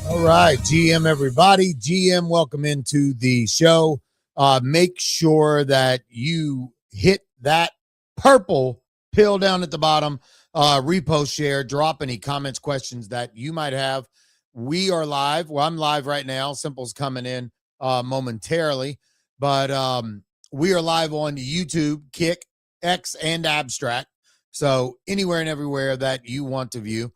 All right, GM, everybody. GM, welcome into the show. Make sure that you hit that purple pill down at the bottom, repost, share, drop any comments, questions that you might have. We are live. Well, I'm live right now. Simple's coming in momentarily, but we are live on YouTube, Kick, X, and Abstract. So anywhere and everywhere that you want to view.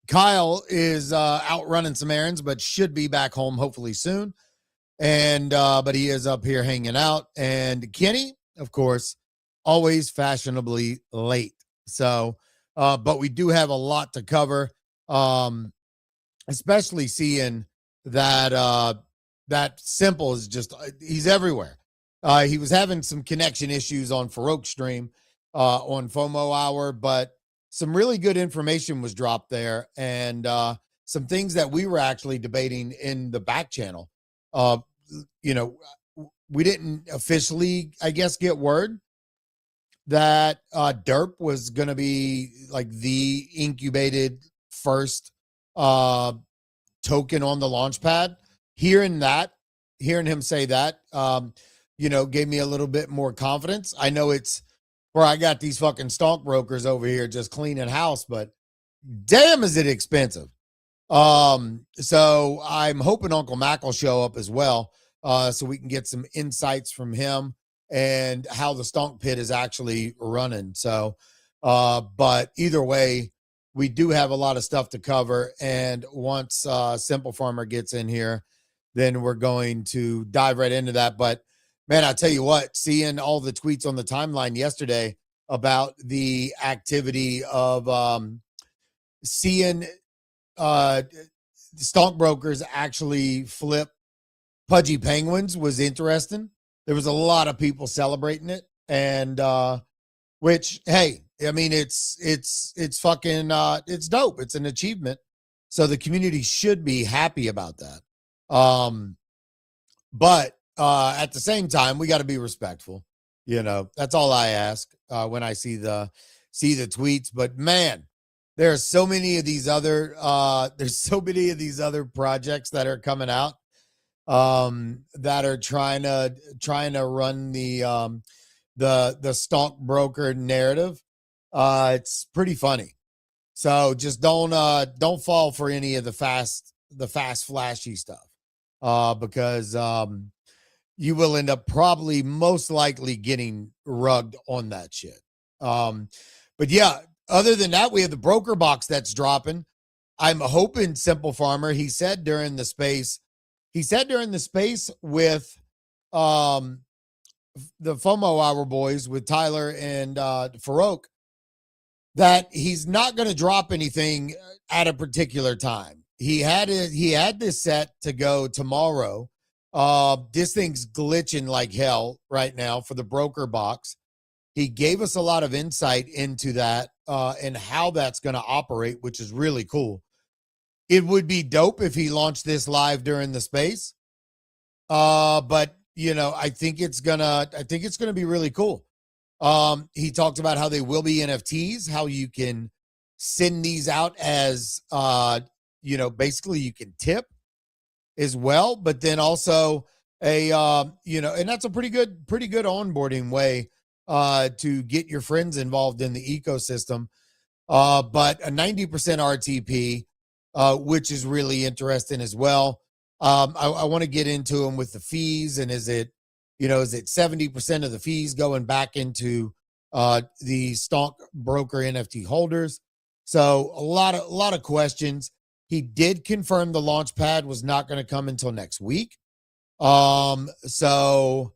Kyle is out running some errands, but should be back home hopefully soon. And but he is up here hanging out. And Kenny, of course, always fashionably late. So but we do have a lot to cover, especially seeing that that Simple is just he's everywhere. He was having some connection issues on Farouk stream on FOMO Hour, but some really good information was dropped there, and some things that we were actually debating in the back channel. Uh, you know, we didn't officially, I guess, get word that Derp was going to be like the incubated first token on the launch pad. Hearing him say that, gave me a little bit more confidence. I know it's where I got these fucking stockbrokers over here just cleaning house, but damn, is it expensive. So I'm hoping Uncle Mac will show up as well, so we can get some insights from him and how the stonk pit is actually running. So, but either way, we do have a lot of stuff to cover. And once Simple Farmer gets in here, then we're going to dive right into that. But man, I tell you what, seeing all the tweets on the timeline yesterday about the activity of seeing stockbrokers actually flip pudgy penguins was interesting. There was a lot of people celebrating it, and which, hey, I mean, it's fucking it's dope. It's an achievement, so the community should be happy about that. But at the same time, we got to be respectful. That's all I ask when I see the tweets. But man, there's so many of these other projects that are coming out that are trying to run the stockbroker narrative. It's pretty funny. So just don't fall for any of the fast flashy stuff, because you will end up probably most likely getting rugged on that shit. But yeah, other than that, we have the broker box that's dropping. I'm hoping Simple Farmer, he said during the space with the FOMO Hour boys with Tyler and Farouk, that he's not going to drop anything at a particular time. He had this set to go tomorrow. This thing's glitching like hell right now for the broker box. He gave us a lot of insight into that and how that's going to operate, which is really cool. It would be dope if he launched this live during the space. But I think it's gonna be really cool. He talked about how they will be NFTs, how you can send these out as basically you can tip as well, but then also and that's a pretty good onboarding way to get your friends involved in the ecosystem. But a 90% RTP, which is really interesting as well. I want to get into them with the fees, and is it 70% of the fees going back into the stockbroker NFT holders? So a lot of questions. He did confirm the launch pad was not going to come until next week. So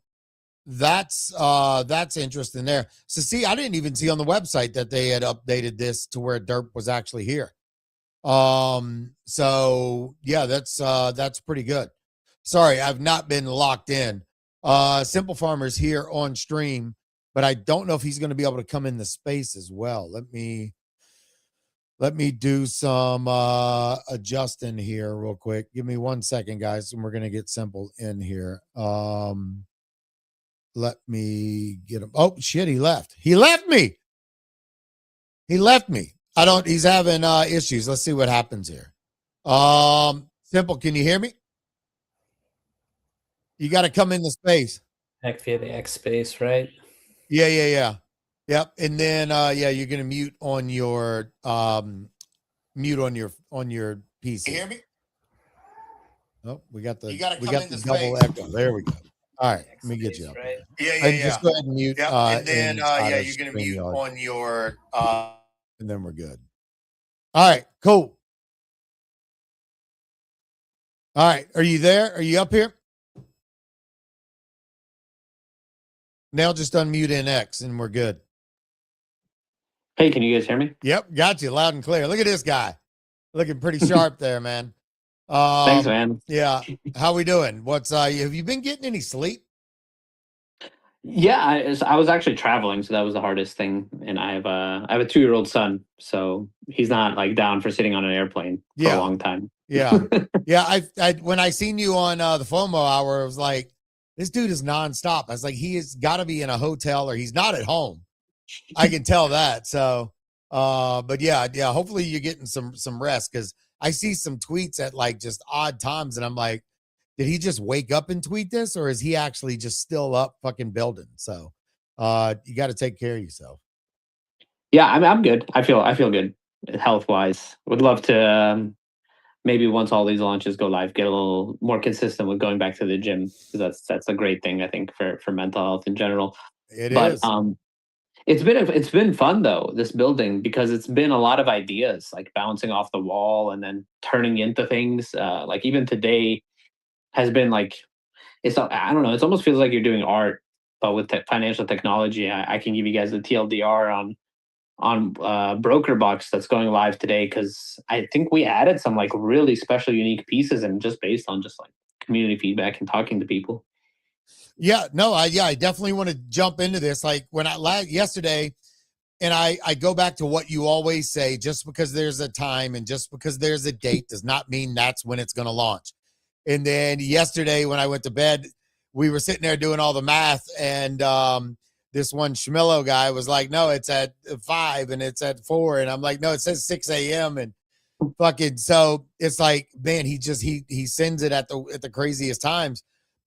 that's interesting there. So see, I didn't even see on the website that they had updated this to where Derp was actually here. So yeah, that's pretty good. Sorry, I've not been locked in. Simple Farmer's here on stream, but I don't know if he's going to be able to come in the space as well. Let me do some adjusting here real quick. Give me 1 second, guys, and we're going to get Simple in here. Let me get him. Oh shit, he left. He left me. He's having issues. Let's see what happens here. Simple, can you hear me? You got to come in the space. Heck via the X space, right? Yeah. Yep. And then you're gonna mute on your PC. You hear me? Oh, we got the double echo. There we go. All right, let me get you up. Right? Yeah. Just go ahead and mute. Yep. And then you're gonna mute on your and then we're good. All right, cool. All right, are you there? Are you up here? Now just unmute NX and we're good. Hey, can you guys hear me? Yep, got you loud and clear. Look at this guy, looking pretty sharp there, man. Thanks, man. Yeah. How we doing? What's have you been getting any sleep? Yeah, I was actually traveling, so that was the hardest thing. And I have a 2-year-old son, so he's not like down for sitting on an airplane for a Yeah. long time. Yeah. Yeah. I when I seen you on the FOMO hour, I was like, this dude is nonstop. I was like, he has got to be in a hotel or he's not at home. I can tell that. So but yeah, hopefully you're getting some rest, because I see some tweets at like just odd times and I'm like, did he just wake up and tweet this, or is he actually just still up fucking building? So you got to take care of yourself. Yeah, I'm good. I feel good health wise. Would love to maybe once all these launches go live, get a little more consistent with going back to the gym, because that's a great thing I think for mental health in general. It But is. it's been fun though, this building, because it's been a lot of ideas like bouncing off the wall and then turning into things. Like even today has been like, I don't know, it almost feels like you're doing art, but with financial technology. I can give you guys the TLDR on Broker Box that's going live today, because I think we added some like really special, unique pieces, and just based on just like community feedback and talking to people. Yeah, no, I definitely want to jump into this. Like when yesterday, and I go back to what you always say: just because there's a time and just because there's a date does not mean that's when it's going to launch. And then yesterday when I went to bed, we were sitting there doing all the math, and this one Schmillo guy was like, no, it's at 5 and it's at 4. And I'm like, no, it says 6 a.m. And fucking, so it's like, man, he sends it at the craziest times.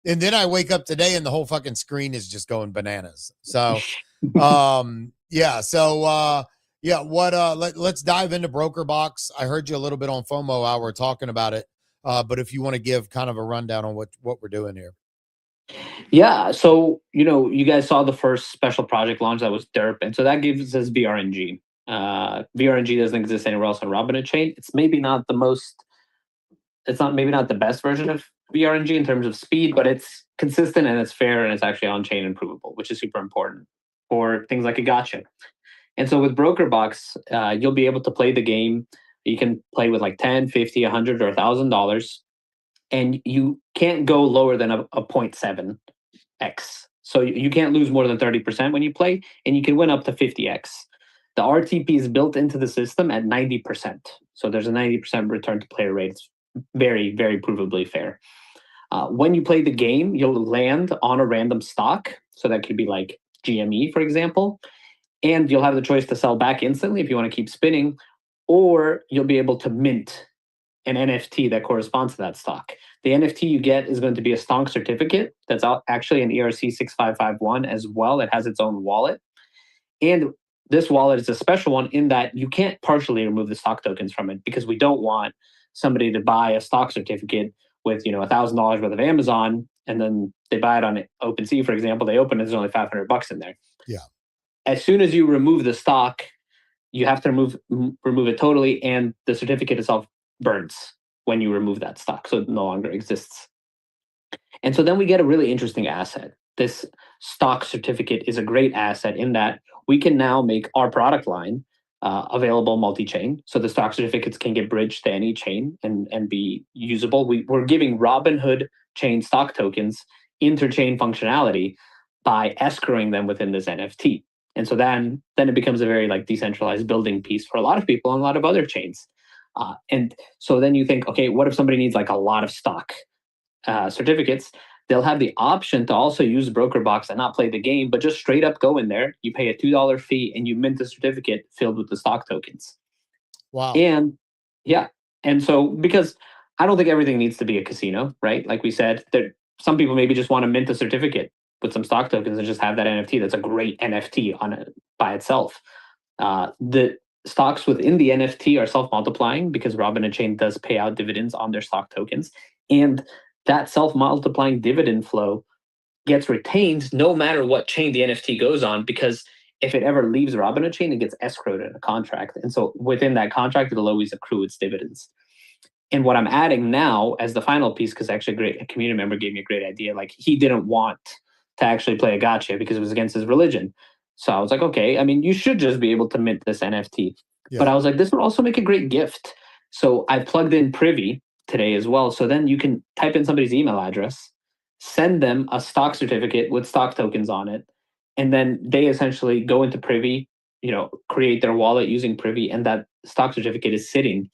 And then I wake up today and the whole fucking screen is just going bananas. So yeah. So what let's dive into Broker Box. I heard you a little bit on FOMO hour talking about it. But if you want to give kind of a rundown on what we're doing here. Yeah, so you guys saw the first special project launch that was derp, and so that gives us VRNG. VRNG doesn't exist anywhere else on Robinhood chain. It's not maybe not the best version of VRNG in terms of speed, but it's consistent and it's fair and it's actually on chain and provable, which is super important for things like a gotcha. And so with Broker Box, you'll be able to play the game. You can play with like 10, 50, 100, or $1,000, and you can't go lower than a 0.7x. So you can't lose more than 30% when you play, and you can win up to 50x. The RTP is built into the system at 90%. So there's a 90% return to player rate. It's very, very provably fair. When you play the game, you'll land on a random stock. So that could be like GME, for example. And you'll have the choice to sell back instantly if you want to keep spinning, or you'll be able to mint an NFT that corresponds to that stock. The NFT you get is going to be a stonk certificate that's actually an ERC 6551 as well. It has its own wallet. And this wallet is a special one in that you can't partially remove the stock tokens from it, because we don't want somebody to buy a stock certificate with $1,000 worth of Amazon, and then they buy it on OpenSea, for example. They open it, there's only $500 in there. Yeah. As soon as you remove the stock, you have to remove it totally, and the certificate itself burns when you remove that stock, so it no longer exists. And so then we get a really interesting asset. This stock certificate is a great asset in that we can now make our product line available multi-chain. So the stock certificates can get bridged to any chain and be usable. We're giving Robinhood chain stock tokens interchain functionality by escrowing them within this NFT. And so then it becomes a very like decentralized building piece for a lot of people on a lot of other chains. And so then you think, okay, what if somebody needs like a lot of stock certificates? They'll have the option to also use Broker Box and not play the game, but just straight up go in there. You pay a $2 fee and you mint a certificate filled with the stock tokens. Wow. And yeah. And so, because I don't think everything needs to be a casino, right? Like we said, some people maybe just want to mint a certificate with some stock tokens and just have that NFT. That's a great NFT on it by itself. The stocks within the NFT are self-multiplying because Robinhood Chain does pay out dividends on their stock tokens. And that self-multiplying dividend flow gets retained no matter what chain the NFT goes on, because if it ever leaves Robinhood Chain, it gets escrowed in a contract. And so within that contract, it'll always accrue its dividends. And what I'm adding now as the final piece, because actually a community member gave me a great idea. Like, he didn't want to actually play a gotcha because it was against his religion. So I was like, okay, I mean, you should just be able to mint this NFT. Yeah. But I was like, this would also make a great gift. So I plugged in Privy today as well. So then you can type in somebody's email address, send them a stock certificate with stock tokens on it, and then they essentially go into Privy, create their wallet using Privy, and that stock certificate is sitting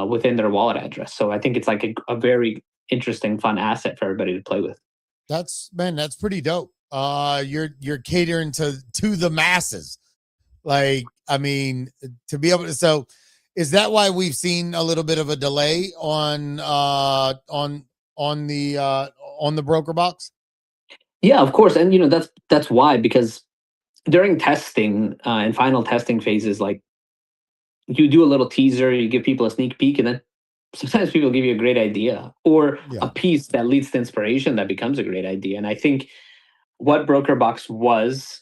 within their wallet address. So I think it's like a very interesting, fun asset for everybody to play with. That's pretty dope. You're catering to the masses. Like, I mean, to be able to, so is that why we've seen a little bit of a delay on the broker box? Yeah, of course. And that's why, because during testing and final testing phases, like, you do a little teaser, you give people a sneak peek, and then sometimes people give you a great idea or a piece that leads to inspiration that becomes a great idea. And I think what BrokerBox was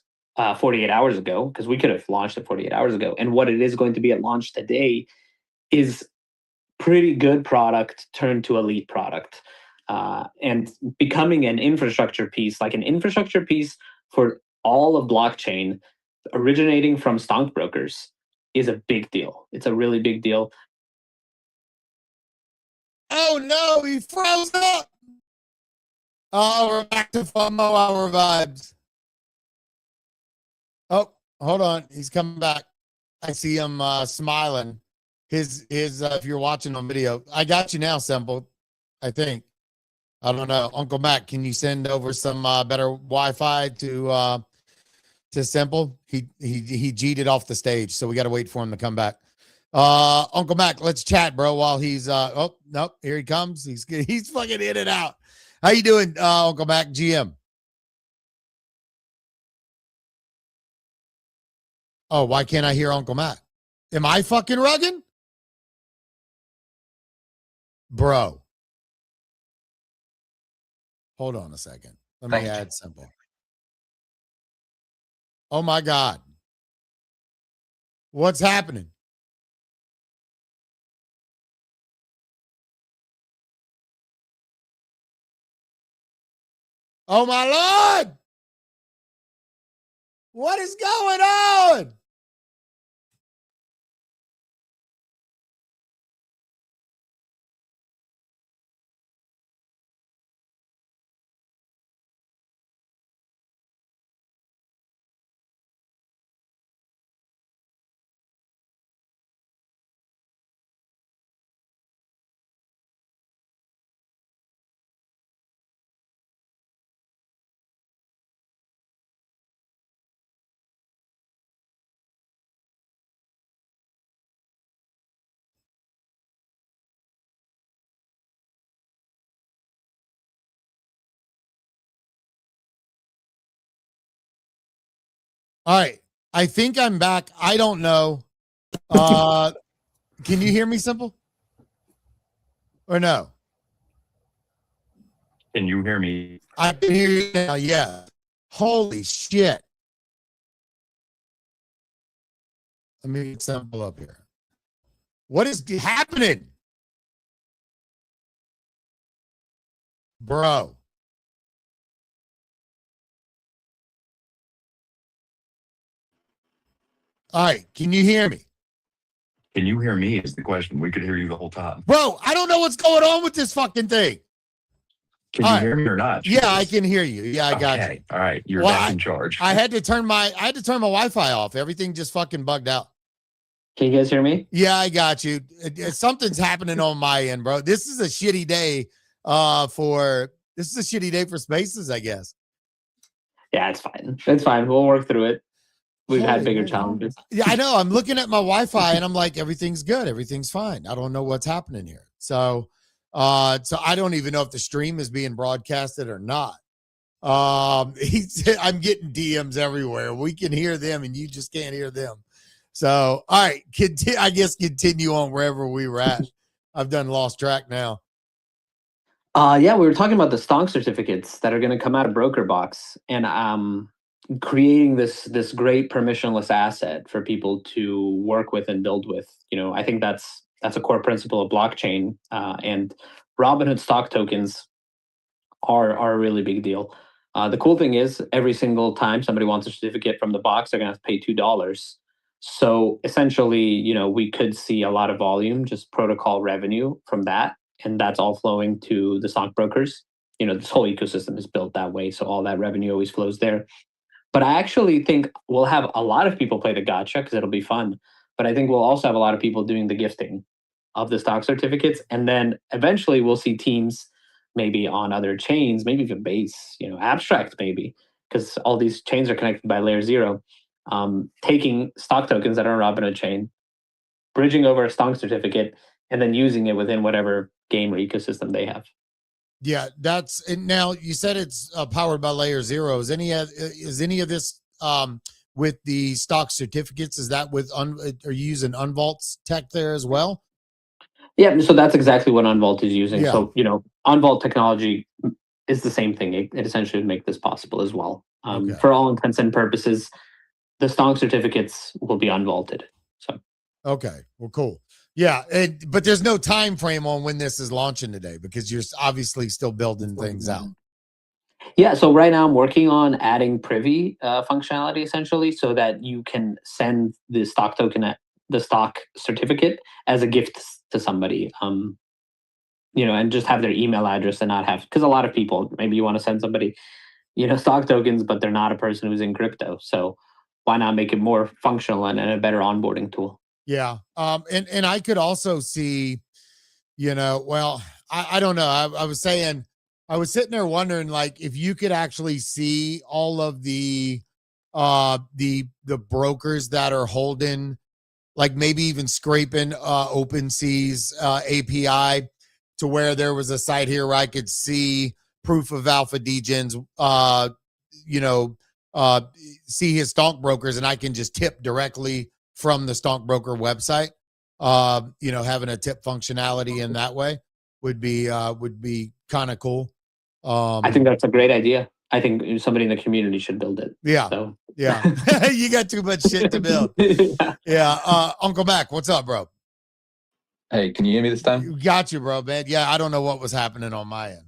48 hours ago, because we could have launched it 48 hours ago, and what it is going to be at launch today is pretty good product turned to elite product, and becoming an infrastructure piece, like an infrastructure piece for all of blockchain originating from stonkbrokers, is a big deal. It's a really big deal. Oh no, he froze up. Oh, we're back to FOMO hour vibes. Oh, hold on. He's coming back. I see him smiling. His if you're watching on video, I got you now, Simple. I think. I don't know. Uncle Mac, can you send over some better Wi-Fi to Simple? He G'd it off the stage, so we got to wait for him to come back. Uncle Mac, let's chat, bro, while he's oh, nope, here he comes. He's fucking in and out. How you doing, Uncle Mac, GM? Oh, why can't I hear Uncle Mac? Am I fucking rugging? Bro. Hold on a second. Let me add Simple. Oh my God. What's happening? Oh my Lord. What is going on? All right. I think I'm back. I don't know. Can you hear me, Simple? Or no? Can you hear me? I can hear you now. Yeah. Holy shit. Let me get Simple up here. What is happening? Bro. All right. Can you hear me? Can you hear me is the question. We could hear you the whole time. Bro, I don't know what's going on with this fucking thing. Can you hear me or not? Yeah, I can hear you. Yeah, I got you. All right. You're back in charge. I had to turn my Wi-Fi off. Everything just fucking bugged out. Can you guys hear me? Yeah, I got you. Something's happening on my end, bro. This is a shitty day for spaces, I guess. Yeah, it's fine. It's fine. We'll work through it. We've had bigger challenges. Yeah, I know. I'm looking at my Wi-Fi and I'm like, everything's good. Everything's fine. I don't know what's happening here. So I don't even know if the stream is being broadcasted or not. I'm getting DMs everywhere. We can hear them and you just can't hear them. So, all right, I guess continue on wherever we were at. I've done lost track now. Yeah, we were talking about the stonk certificates that are going to come out of BrokerBox, and creating this great permissionless asset for people to work with and build with. I think that's a core principle of blockchain, and Robinhood stock tokens are a really big deal. The cool thing is every single time somebody wants a certificate from the box, they're going to have to pay $2. So essentially, we could see a lot of volume, just protocol revenue from that. And that's all flowing to the stockbrokers. This whole ecosystem is built that way. So all that revenue always flows there. But I actually think we'll have a lot of people play the gotcha because it'll be fun. But I think we'll also have a lot of people doing the gifting of the stock certificates. And then eventually we'll see teams maybe on other chains, maybe even base, abstract maybe, because all these chains are connected by layer 0, taking stock tokens that are on Robinhood chain, bridging over a stonk certificate, and then using it within whatever game or ecosystem they have. Yeah, that's and now you said it's powered by layer 0. Is any of this with the stock certificates? Is that with are you using Unvault's tech there as well? Yeah, so that's exactly what Unvault is using. Yeah. So, Unvault technology is the same thing. It essentially would make this possible as well. Okay. For all intents and purposes, the stonk certificates will be unvaulted. So. Okay, well, cool. Yeah, but there's no time frame on when this is launching today because you're obviously still building things out. Yeah, so right now I'm working on adding privy functionality essentially so that you can send the stock token, the stock certificate as a gift to somebody, and just have their email address and not have, because a lot of people, maybe you want to send somebody, stock tokens, but they're not a person who's in crypto. So why not make it more functional and a better onboarding tool? Yeah. And I could also see, well, I don't know. I was saying, I was sitting there wondering, like, if you could actually see all of the brokers that are holding, like maybe even scraping OpenSea's API to where there was a site here where I could see proof of alpha degens, see his stockbrokers, and I can just tip directly from the stockbroker website. Having a tip functionality in that way would be kind of cool. I think that's a great idea. I think somebody in the community should build it. Yeah. So. Yeah. You got too much shit to build. Yeah. Uncle Mac, what's up, bro? Hey, can you hear me this time? Got you, bro, man. Yeah, I don't know what was happening on my end.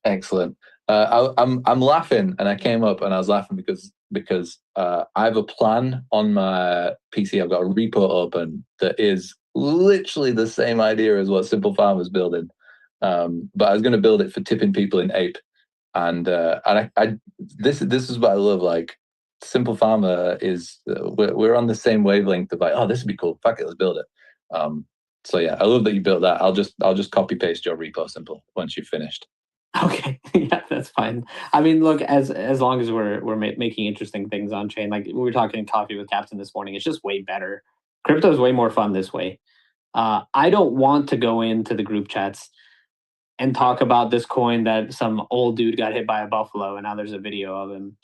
Excellent. I'm laughing, and I came up and I was laughing because I have a plan on my PC. I've got a repo open that is literally the same idea as what Simple Farmer's building, but I was going to build it for tipping people in Ape, and this is what I love. Like, Simple Farmer is we're on the same wavelength of like, oh, this would be cool. Fuck it, let's build it. So yeah, I love that you built that. I'll just copy paste your repo, Simple, once you've finished. Okay, yeah, that's fine. I mean, look, as long as we're making interesting things on chain, like we were talking in coffee with Captain this morning, it's just way better. Crypto is way more fun this way. I don't want to go into the group chats and talk about this coin that some old dude got hit by a buffalo and now there's a video of him,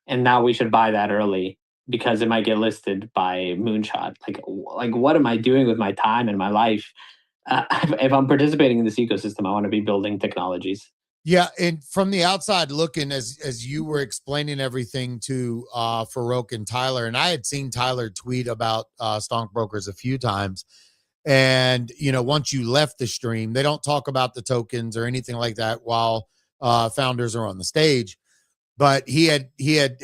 and now we should buy that early because it might get listed by Moonshot. Like what am I doing with my time and my life? If I'm participating in this ecosystem, I want to be building technologies. Yeah, and from the outside looking, as you were explaining everything to Farouk and Tyler, and I had seen Tyler tweet about stockbrokers a few times, and once you left the stream, they don't talk about the tokens or anything like that while founders are on the stage. But he had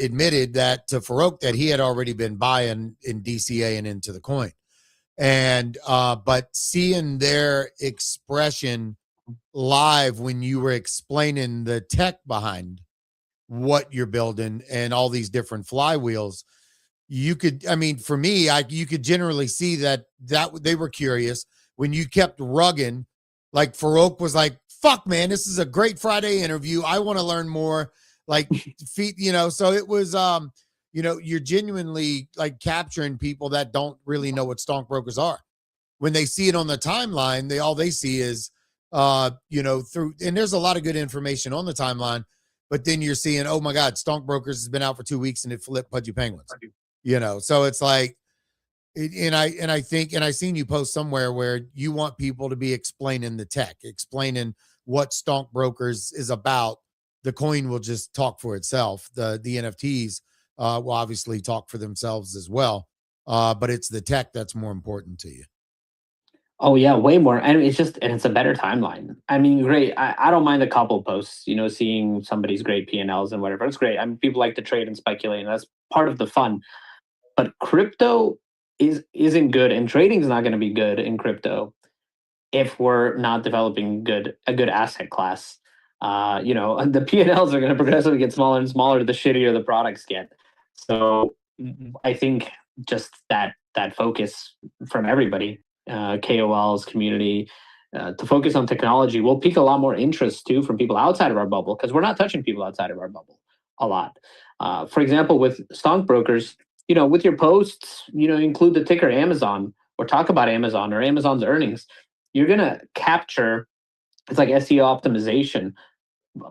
admitted that to Farouk that he had already been buying in DCA and into the coin, and but seeing their expression live when you were explaining the tech behind what you're building and all these different flywheels, you could, for me, you could generally see that they were curious when you kept rugging. Like Farouk was like, fuck man, this is a great Friday interview. I want to learn more. Like so it was, you're genuinely like capturing people that don't really know what stockbrokers are. When they see it on the timeline, all they see is, through, and there's a lot of good information on the timeline, but then you're seeing, oh my God, stockbrokers has been out for 2 weeks and it flipped Pudgy Penguins, so it's like, and I think, and I seen you post somewhere where you want people to be explaining the tech, explaining what stockbrokers is about. The coin will just talk for itself. The NFTs will obviously talk for themselves as well. But it's the tech that's more important to you. Oh yeah, way more. And it's a better timeline. I mean, great. I don't mind a couple posts, seeing somebody's great P&Ls and whatever. It's great. I mean, people like to trade and speculate, and that's part of the fun. But crypto isn't good, and trading is not going to be good in crypto if we're not developing a good asset class. The P&Ls are going to progressively get smaller and smaller the shittier the products get. So I think just that focus from everybody, KOLs, community, to focus on technology will pique a lot more interest too from people outside of our bubble, because we're not touching people outside of our bubble a lot. For example, with stockbrokers, with your posts, include the ticker Amazon or talk about Amazon or Amazon's earnings. You're going to capture, it's like SEO optimization.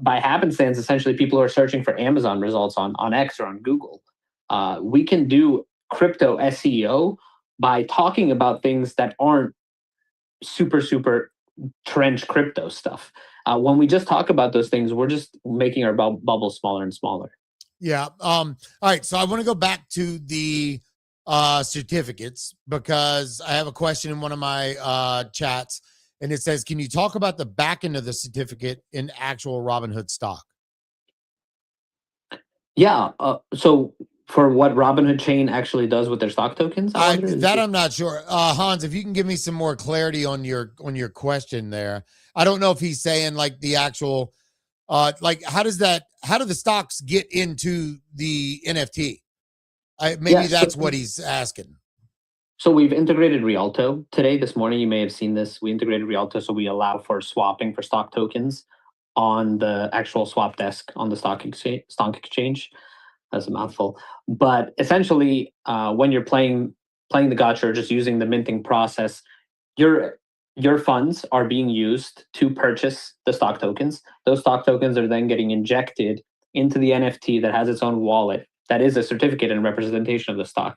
By happenstance, essentially, people are searching for Amazon results on X or on Google. We can do crypto SEO by talking about things that aren't super trench crypto stuff. When we just talk about those things, we're just making our bubble smaller and smaller. Yeah. All right. So I want to go back to the certificates, because I have a question in one of my chats, and it says, can you talk about the back end of the certificate in actual Robinhood stock? Yeah. So for what Robinhood chain actually does with their stock tokens, I'm not sure. Hans, if you can give me some more clarity on your question there. I don't know if he's saying like the actual, like how do the stocks get into the NFT? That's what he's asking. So we've integrated Rialto today. This morning, you may have seen this. We integrated Rialto, so we allow for swapping for stock tokens on the actual swap desk on the stock exchange. That's a mouthful. But essentially, when you're playing the gacha or just using the minting process, your funds are being used to purchase the stock tokens. Those stock tokens are then getting injected into the NFT that has its own wallet. That is a certificate and representation of the stock.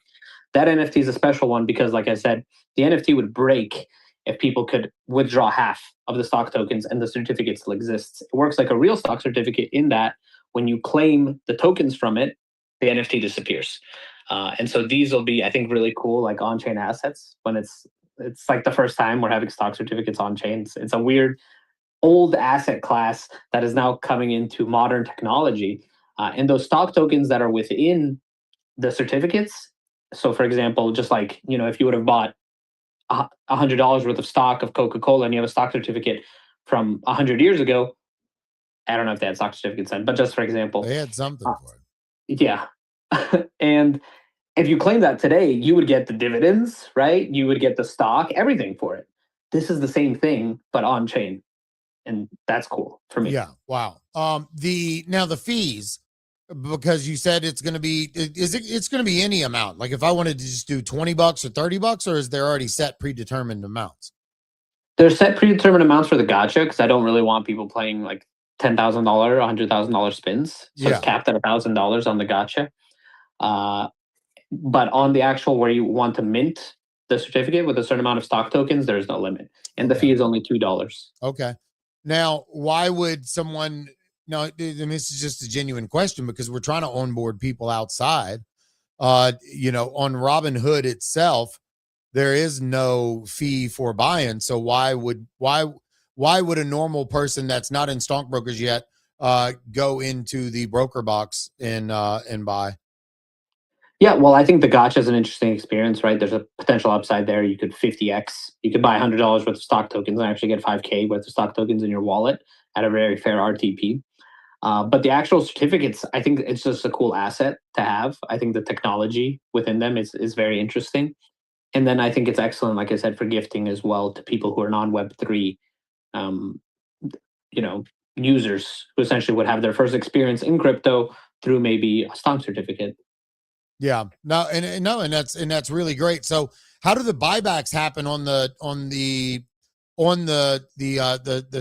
That NFT is a special one because, like I said, the NFT would break if people could withdraw half of the stock tokens and the certificate still exists. It works like a real stock certificate in that when you claim the tokens from it, the NFT disappears. And so these will be, I think, really cool, like on-chain assets when it's like the first time we're having stock certificates on chain. It's a weird old asset class that is now coming into modern technology. And those stock tokens that are within the certificates. So, for example, just like, if you would have bought $100 worth of stock of Coca-Cola and you have a stock certificate from 100 years ago, I don't know if they had stock certificates then, but just for example, they had something for it. Yeah. And if you claim that today, you would get the dividends, right? You would get the stock, everything for it. This is the same thing, but on chain. And that's cool for me. Yeah. Wow. The fees, because you said it's going to be, it's going to be any amount. Like if I wanted to just do $20 or $30, or is there already set predetermined amounts? There's set predetermined amounts for the gacha, because I don't really want people playing like $10,000, $100,000 spins. So it's capped at $1,000 on the gacha. But on the actual where you want to mint the certificate with a certain amount of stock tokens, there's no limit. And the fee is only $2. Okay. Now, why would someone, no, this is just a genuine question because we're trying to onboard people outside. On Robinhood itself, there is no fee for buy-in. So why would a normal person that's not in stockbrokers yet go into the broker box and buy? Yeah, well, I think the gacha is an interesting experience, right? There's a potential upside there. You could 50x. You could buy $100 worth of stock tokens and actually get 5K worth of stock tokens in your wallet at a very fair RTP. But the actual certificates, I think it's just a cool asset to have. I think the technology within them is very interesting. And then I think it's excellent, like I said, for gifting as well to people who are non-Web3, users who essentially would have their first experience in crypto through maybe a stock certificate. Yeah, and that's really great. So how do the buybacks happen on the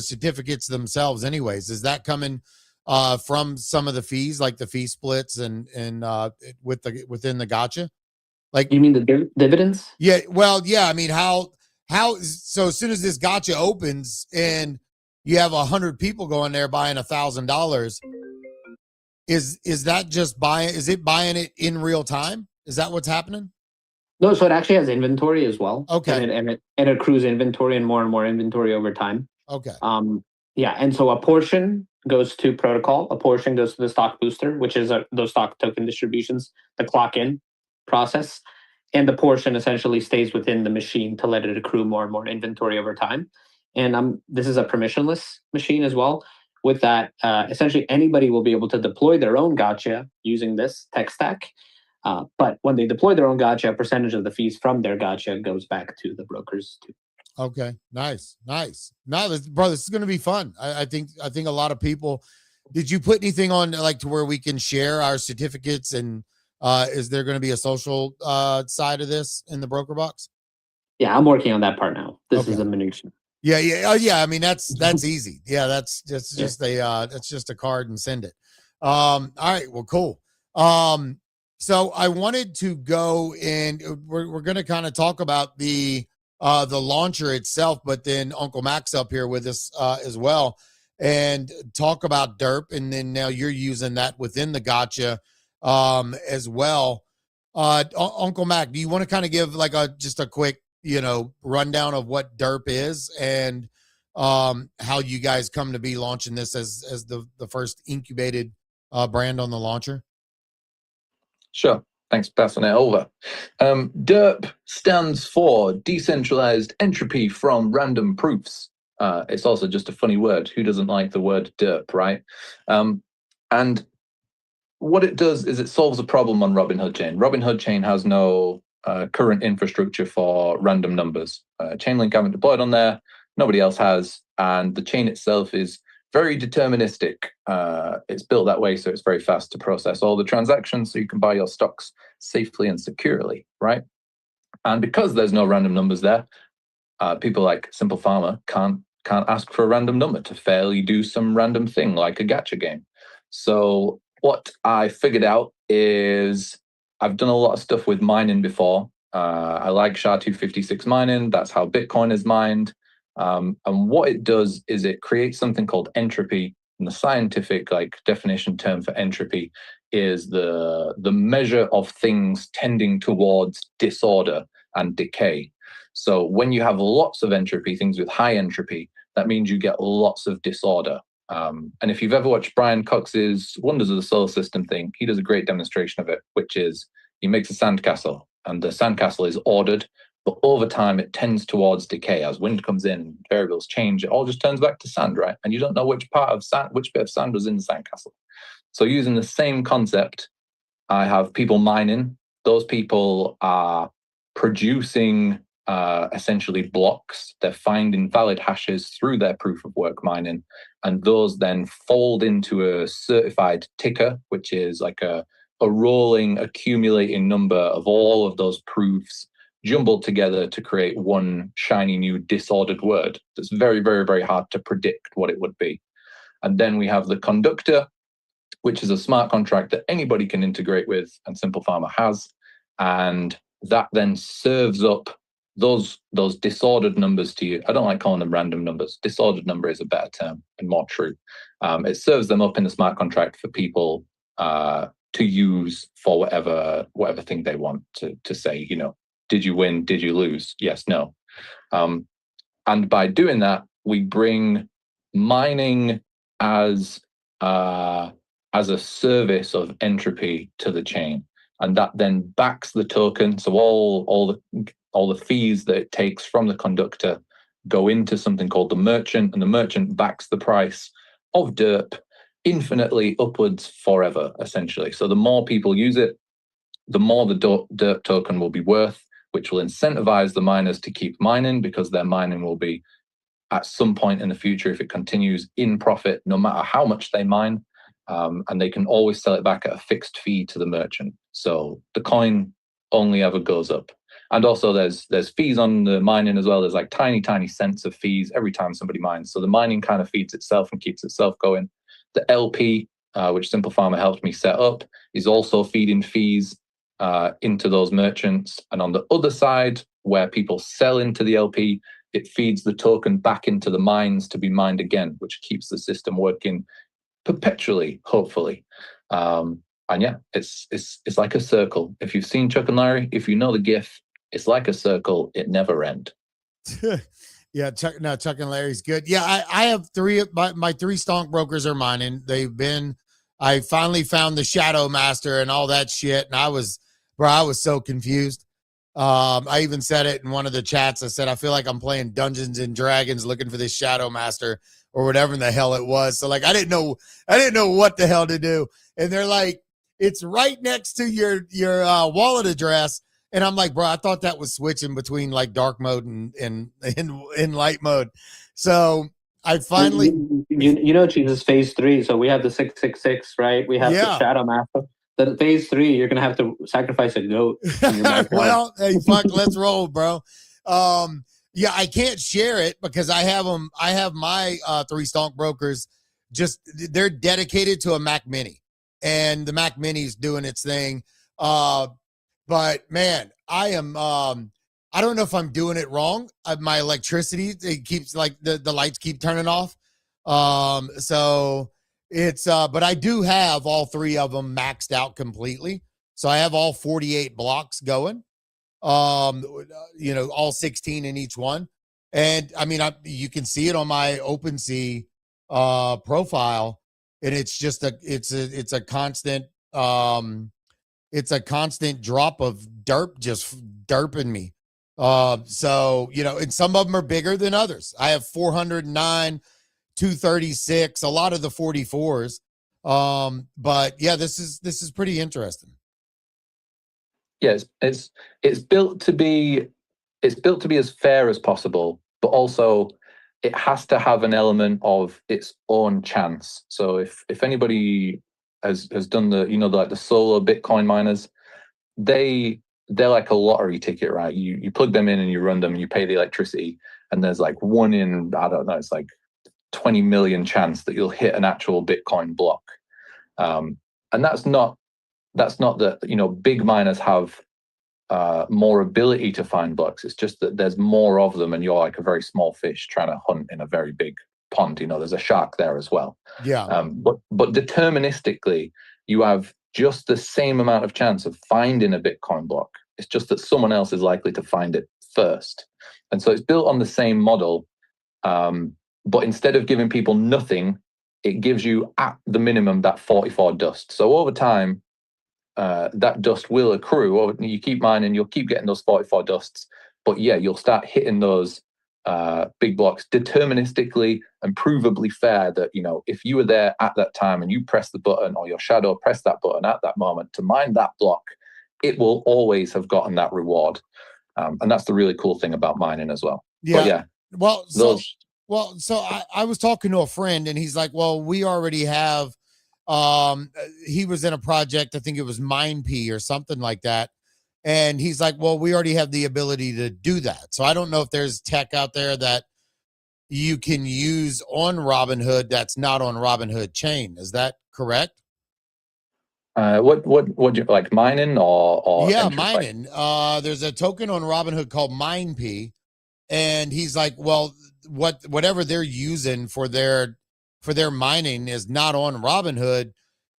certificates themselves anyways? Is that coming from some of the fees, like the fee splits and within the gacha? Like, you mean the dividends? Yeah. Well, yeah. I mean, how so as soon as this gacha opens and you have 100 people going there buying $1,000, is that just buying? Is it buying it in real time? Is that what's happening? No, so it actually has inventory as well. Okay. And it accrues inventory and more inventory over time. Okay. Yeah, and so a portion goes to protocol, a portion goes to the stock booster, which is those stock token distributions, the clock in process, and the portion essentially stays within the machine to let it accrue more and more inventory over time. And this is a permissionless machine as well. With that, essentially anybody will be able to deploy their own gotcha using this tech stack. But when they deploy their own gotcha, a percentage of the fees from their gotcha goes back to the brokers too. Okay, nice. No, this is going to be fun. I think a lot of people. Did you put anything on like to where we can share our certificates, and is there going to be a social side of this in the broker box? Yeah, I'm working on that part now. This Okay. is the minutia. Yeah. Oh, yeah. I mean, that's easy. Yeah, that's just a card and send it. All right. Well, cool. So I wanted to go and we're going to kind of talk about the launcher itself, but then Uncle Mac's up here with us as well, and talk about derp, and then now you're using that within the gotcha as well. Uncle Mac, do you want to kind of give like just a quick rundown of what derp is and how you guys come to be launching this as the first incubated brand on the launcher? Sure. Thanks for passing it over. DERP stands for Decentralized Entropy from Random Proofs. It's also just a funny word. Who doesn't like the word DERP, right? And what it does is it solves a problem on Robinhood chain. Robinhood chain has no current infrastructure for random numbers. Chainlink haven't deployed on there. Nobody else has. And the chain itself is very deterministic. It's built that way, so it's very fast to process all the transactions, so you can buy your stocks safely and securely, right? And because there's no random numbers there, people like Simple Farmer can't ask for a random number to fairly do some random thing like a gacha game. So what I figured out is I've done a lot of stuff with mining before. I like SHA-256 mining. That's how Bitcoin is mined. And what it does is it creates something called entropy. And the scientific definition term for entropy is the measure of things tending towards disorder and decay. So when you have lots of entropy, things with high entropy, that means you get lots of disorder. And if you've ever watched Brian Cox's Wonders of the Solar System thing, he does a great demonstration of it, which is he makes a sandcastle, and the sandcastle is ordered, but over time it tends towards decay. As wind comes in, variables change, it all just turns back to sand, right? And you don't know which bit of sand was in the sandcastle. So using the same concept, I have people mining. Those people are producing essentially blocks. They're finding valid hashes through their proof of work mining, and those then fold into a certified ticker, which is like a rolling, accumulating number of all of those proofs jumbled together to create one shiny new disordered word that's very, very, very hard to predict what it would be. And then we have the conductor, which is a smart contract that anybody can integrate with, and Simple Farmer has. And that then serves up those disordered numbers to you. I don't like calling them random numbers. Disordered number is a better term and more true. It serves them up in the smart contract for people to use for whatever thing they want to say, did you win? Did you lose? Yes, no. And by doing that, we bring mining as a service of entropy to the chain, and that then backs the token. So all the fees that it takes from the conductor go into something called the merchant, and the merchant backs the price of DERP infinitely upwards forever, essentially. So the more people use it, the more the DERP token will be worth, which will incentivize the miners to keep mining, because their mining will be at some point in the future, if it continues, in profit, no matter how much they mine. And they can always sell it back at a fixed fee to the merchant. So the coin only ever goes up. And also there's fees on the mining as well. There's like tiny cents of fees every time somebody mines. So the mining kind of feeds itself and keeps itself going. The LP, which Simple Farmer helped me set up, is also feeding fees into those merchants. And on the other side, where people sell into the LP, it feeds the token back into the mines to be mined again, which keeps the system working perpetually, hopefully. And yeah, it's like a circle. If you've seen Chuck and Larry, if you know the GIF, It's like a circle; it never ends. Yeah, Chuck and Larry's good. Yeah, I have three. My three stonk brokers are mine, and I finally found the Shadow Master and all that shit, and I was so confused. I even said it in one of the chats. I said I feel like I'm playing Dungeons and Dragons, looking for this Shadow Master or whatever in the hell it was. So like, I didn't know what the hell to do, and they're like, it's right next to your wallet address. And I'm like, bro, I thought that was switching between like dark mode and light mode. So I finally, you know, Jesus, phase 3. So we have the 666, right? We have the Shadow Master. Then phase 3, you're gonna have to sacrifice a goat. Well, hey, fuck, let's roll, bro. Yeah, I can't share it because I have them. I have my three stonk brokers. Just they're dedicated to a Mac Mini, and the Mac Mini's doing its thing. But man, I am. I don't know if I'm doing it wrong. My electricity, it keeps like the lights keep turning off. So it's but I do have all three of them maxed out completely. So I have all 48 blocks going. All 16 in each one. And I mean, you can see it on my OpenSea profile, and it's just it's a constant drop of derp just derping me. So, and some of them are bigger than others. I have 409, 236, a lot of the 44s. But yeah, this is pretty interesting. Yes, it's built to be as fair as possible, but also it has to have an element of its own chance. So if anybody has done the solo Bitcoin miners, they're like a lottery ticket, right? You plug them in and you run them and you pay the electricity, and there's like one in, I don't know, it's like 20 million chance that you'll hit an actual Bitcoin block. And that's not that, big miners have more ability to find blocks. It's just that there's more of them and you're like a very small fish trying to hunt in a very big pond. There's a shark there as well. Yeah. But deterministically, you have just the same amount of chance of finding a Bitcoin block. It's just that someone else is likely to find it first. And so it's built on the same model. But instead of giving people nothing, it gives you at the minimum that 44 dust. So over time, that dust will accrue, or you keep mining, you'll keep getting those 44 dusts. But yeah, you'll start hitting those big blocks deterministically and provably fair that, if you were there at that time and you press the button, or your shadow pressed that button at that moment to mine that block, it will always have gotten that reward. And that's the really cool thing about mining as well. Yeah. But yeah. So I was talking to a friend, and he's like, well, we already have, he was in a project, I think it was MineP or something like that. And he's like, well, we already have the ability to do that. So I don't know if there's tech out there that you can use on Robinhood that's not on Robinhood chain. Is that correct? What do you like, mining or yeah, mining? There's a token on Robinhood called MineP, and he's like, well, whatever they're using for their mining is not on Robinhood.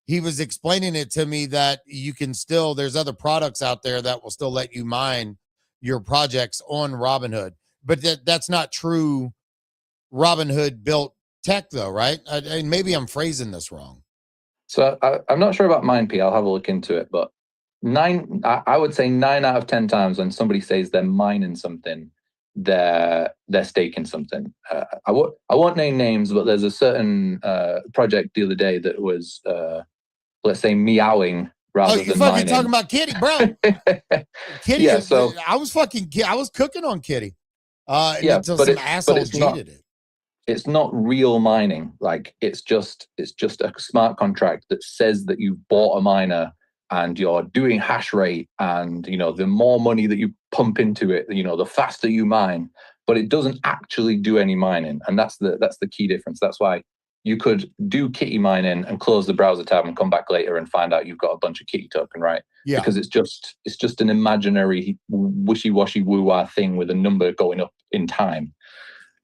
He was explaining it to me that you can still, there's other products out there that will still let you mine your projects on Robinhood, but that's not true Robinhood built tech though, right? And maybe I'm phrasing this wrong. So I'm not sure about MineP. I'll have a look into it, but I would say 9 out of 10 times when somebody says they're mining something, they're staking something. I won't name names, but there's a certain project the other day that was let's say meowing rather than mining. Oh, you're fucking talking about Kitty, bro. Kitty, yeah, so I was cooking on Kitty. Yeah, until some asshole cheated it. It's not real mining. Like it's just a smart contract that says that you've bought a miner and you're doing hash rate, and the more money that you pump into it, the faster you mine. But it doesn't actually do any mining, and that's the key difference. That's why you could do Kitty mining and close the browser tab and come back later and find out you've got a bunch of Kitty token, right? Yeah. Because it's just an imaginary wishy-washy woo-wah thing with a number going up in time.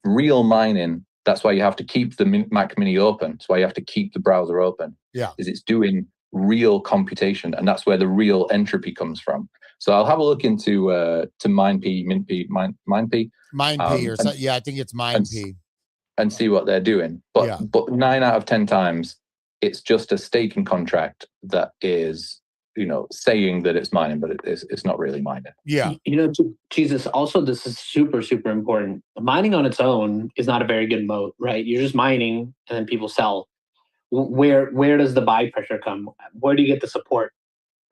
Real mining, that's why you have to keep the Mac Mini open. That's why you have to keep the browser open. Yeah. Is it's doing real computation, and that's where the real entropy comes from. So I'll have a look into to MineP, MineP, MineP or something. Yeah, I think it's MineP. And see what they're doing. But 9 out of 10 times, it's just a staking contract that is, saying that it's mining, but it's not really mining. Yeah. Jesus, also, this is super, super important. Mining on its own is not a very good moat, right? You're just mining and then people sell. Where does the buy pressure come? Where do you get the support,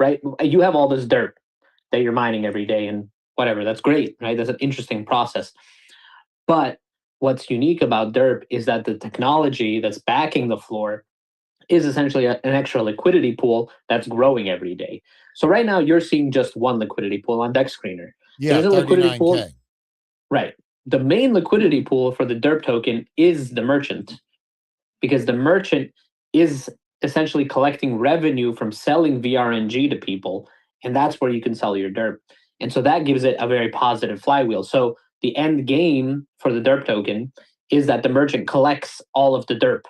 right? You have all this dirt that you're mining every day and whatever. That's great, right? That's an interesting process. But what's unique about DERP is that the technology that's backing the floor is essentially an extra liquidity pool that's growing every day. So right now you're seeing just one liquidity pool on Dex Screener. Yeah, there's a liquidity pool. $39K. Right. The main liquidity pool for the DERP token is the merchant, because the merchant is essentially collecting revenue from selling VRNG to people, and that's where you can sell your DERP. And so that gives it a very positive flywheel. So the end game for the DERP token is that the merchant collects all of the DERP.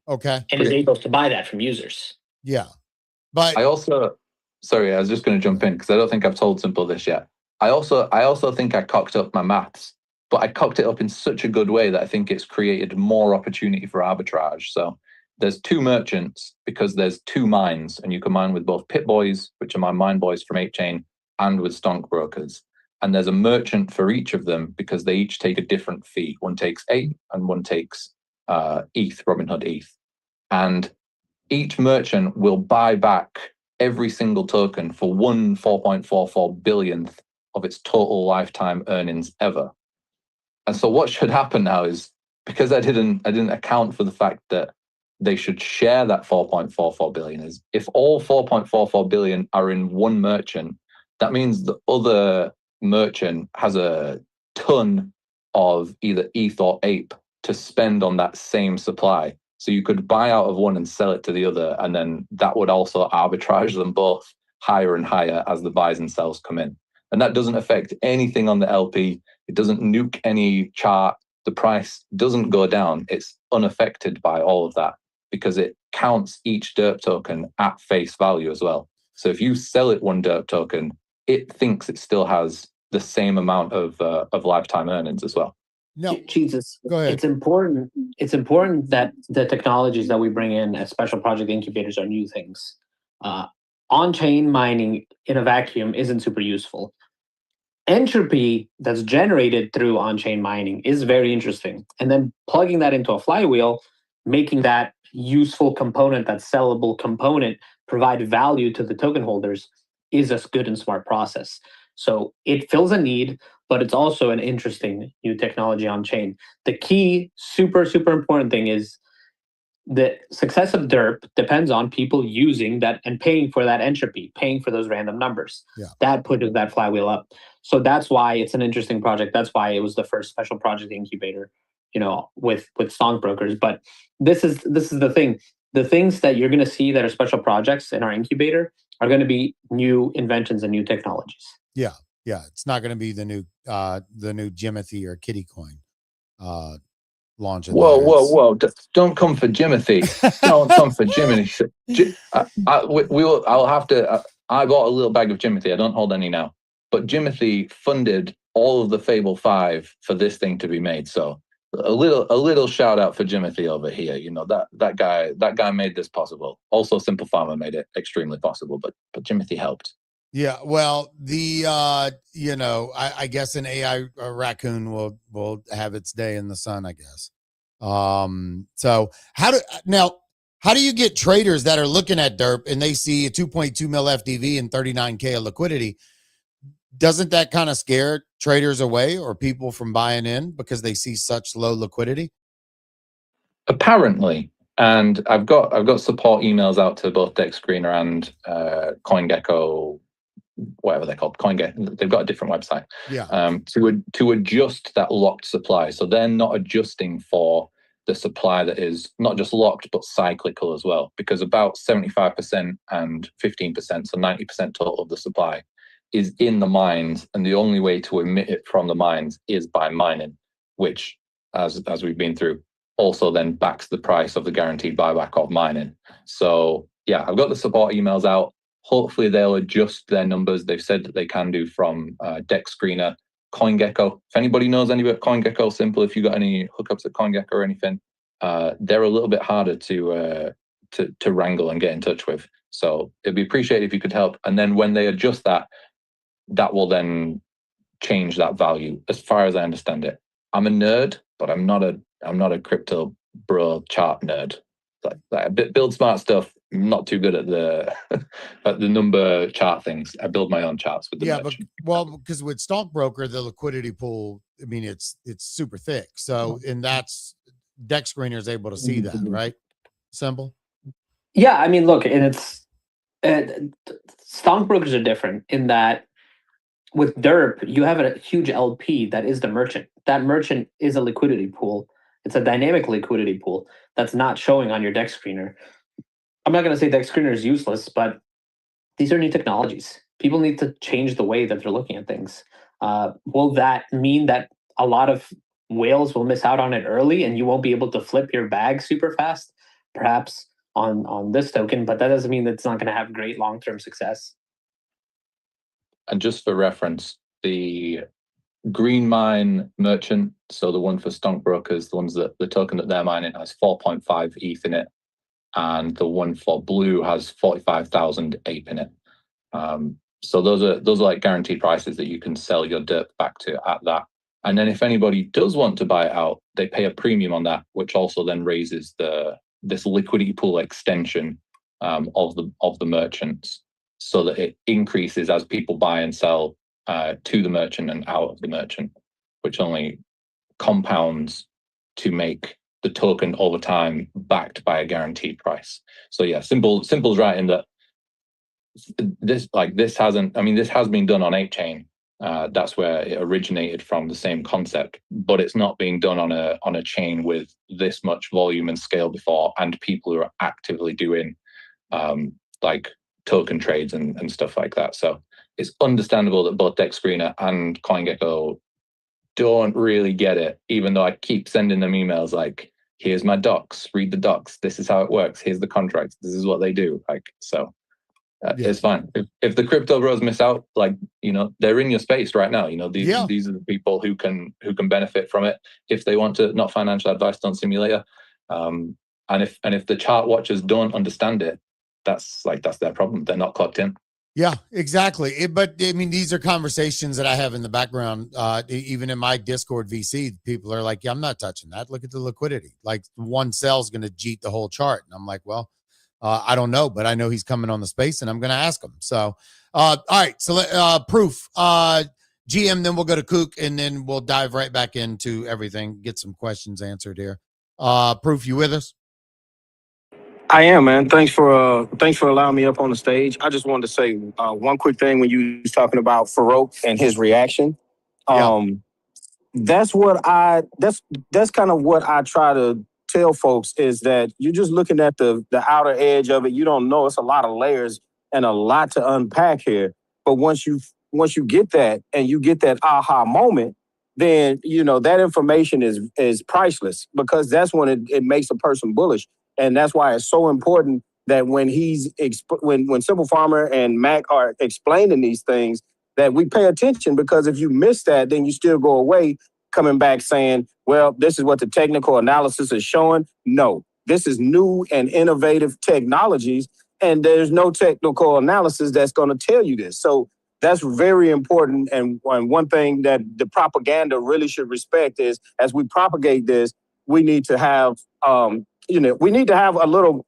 Okay. And is able to buy that from users. Yeah. But I also, sorry, I was just going to jump in because I don't think I've told Simple this yet. I also think I cocked up my maths, but I cocked it up in such a good way that I think it's created more opportunity for arbitrage. So there's 2 merchants because there's 2 mines, and you can mine with both Pit Boys, which are my mine boys from 8chain, and with STONKBROKERs. And there's a merchant for each of them because they each take a different fee. One takes 8 and one takes ETH, Robinhood ETH. And each merchant will buy back every single token for 4.44 billionth of its total lifetime earnings ever. And so what should happen now is, because I didn't account for the fact that they should share that 4.44 billion, is if all 4.44 billion are in one merchant, that means the other merchant has a ton of either ETH or APE to spend on that same supply. So you could buy out of one and sell it to the other, and then that would also arbitrage them both higher and higher as the buys and sells come in. And that doesn't affect anything on the LP. It doesn't nuke any chart. The price doesn't go down. It's unaffected by all of that because it counts each DERP token at face value as well. So if you sell it one DERP token, it thinks it still has the same amount of lifetime earnings as well. no, Jesus, go ahead. It's important that the technologies that we bring in as special project incubators are new things. On-chain mining in a vacuum isn't super useful. Entropy that's generated through on-chain mining is very interesting. And then plugging that into a flywheel, making that useful component, that sellable component, provide value to the token holders is a good and smart process. So it fills a need, but it's also an interesting new technology on chain. The key, super, super important thing is the success of DERP depends on people using that and paying for that entropy, paying for those random numbers. Yeah. That pushes that flywheel up. So that's why it's an interesting project. That's why it was the first special project incubator, with STONKBROKERs. But this is the thing. The things that you're going to see that are special projects in our incubator are going to be new inventions and new technologies. Yeah. It's not going to be the new Jimothy or Kitty coin launch. Whoa! Don't come for Jimothy. Don't come for Jimothy. I'll have to. I bought a little bag of Jimothy. I don't hold any now, but Jimothy funded all of the Fable 5 for this thing to be made. So a little shout out for Jimothy over here. That guy made this possible. Also, Simple Farmer made it extremely possible, but Jimothy helped. Yeah, well, I guess an AI raccoon will have its day in the sun, I guess. So how do you get traders that are looking at DERP and they see a 2.2 mil FDV and 39K of liquidity? Doesn't that kind of scare traders away or people from buying in because they see such low liquidity? Apparently. And I've got support emails out to both Dex Screener and CoinGecko, whatever they're called, CoinGecko. They've got a different website. Yeah. To adjust that locked supply. So they're not adjusting for the supply that is not just locked, but cyclical as well, because about 75% and 15%, so 90% total of the supply is in the mines. And the only way to emit it from the mines is by mining, which, as we've been through, also then backs the price of the guaranteed buyback of mining. So yeah, I've got the support emails out. Hopefully they'll adjust their numbers. They've said that they can do from Deck Screener, CoinGecko. If anybody knows any about CoinGecko, simple. If you got any hookups at CoinGecko or anything, they're a little bit harder to wrangle and get in touch with. So it'd be appreciated if you could help. And then when they adjust that, that will then change that value, as far as I understand it. I'm a nerd, but I'm not a crypto bro chart nerd. Like build smart stuff. I'm not too good at the at the number chart things. I build my own charts with the merchant. Because with Stonkbroker, the liquidity pool, I mean, it's super thick. So, and that's Deck Screener is able to see that, right? Simple. Yeah, I mean, look, and it's stockbrokers are different in that with DERP, you have a huge LP that is the merchant. That merchant is a liquidity pool. It's a dynamic liquidity pool that's not showing on your Deck Screener. I'm not going to say Deck Screener is useless, but these are new technologies. People need to change the way that they're looking at things. Will that mean that a lot of whales will miss out on it early and you won't be able to flip your bag super fast? Perhaps on this token, but that doesn't mean that it's not going to have great long-term success. And just for reference, the green mine merchant, so the one for Stonkbrokers, the token that they're mining has 4.5 ETH in it, and the one for blue has 45,000 ape in it. So those are like guaranteed prices that you can sell your DERP back to at that. And then if anybody does want to buy it out, they pay a premium on that, which also then raises this liquidity pool extension of the merchants, so that it increases as people buy and sell to the merchant and out of the merchant, which only compounds to make the token over time backed by a guaranteed price. So yeah, Simple's right in that this has been done on 8chain. That's where it originated from, the same concept, but it's not being done on a chain with this much volume and scale before, and people who are actively doing like token trades and stuff like that. So it's understandable that both Deck Screener and CoinGecko don't really get it, even though I keep sending them emails like, here's my docs, read the docs, this is how it works, here's the contracts, this is what they do. It's fine. If the crypto bros miss out, they're in your space right now. These are the people who can benefit from it if they want to. Not financial advice, don't simulator. And if the chart watchers don't understand it, that's their problem. They're not clocked in. Yeah, exactly. But I mean, these are conversations that I have in the background. Even in my Discord VC, people are like, "Yeah, I'm not touching that. Look at the liquidity. Like one cell is going to jeet the whole chart." And I'm like, "Well, I don't know, but I know he's coming on the space, and I'm going to ask him." So, all right. So, Proof, GM. Then we'll go to Kook, and then we'll dive right back into everything. Get some questions answered here. Proof, you with us? I am, man. Thanks for allowing me up on the stage. I just wanted to say one quick thing when you was talking about Farouk and his reaction. That's kind of what I try to tell folks, is that you're just looking at the outer edge of it. You don't know, it's a lot of layers and a lot to unpack here. But once you get that and you get that aha moment, then that information is priceless, because that's when it makes a person bullish. And that's why it's so important that when when Simple Farmer and Mac are explaining these things, that we pay attention, because if you miss that, then you still go away coming back saying, well, this is what the technical analysis is showing. No, this is new and innovative technologies, and there's no technical analysis that's going to tell you this. So that's very important. And one thing that the propaganda really should respect is, as we propagate this, we need to have we need to have a little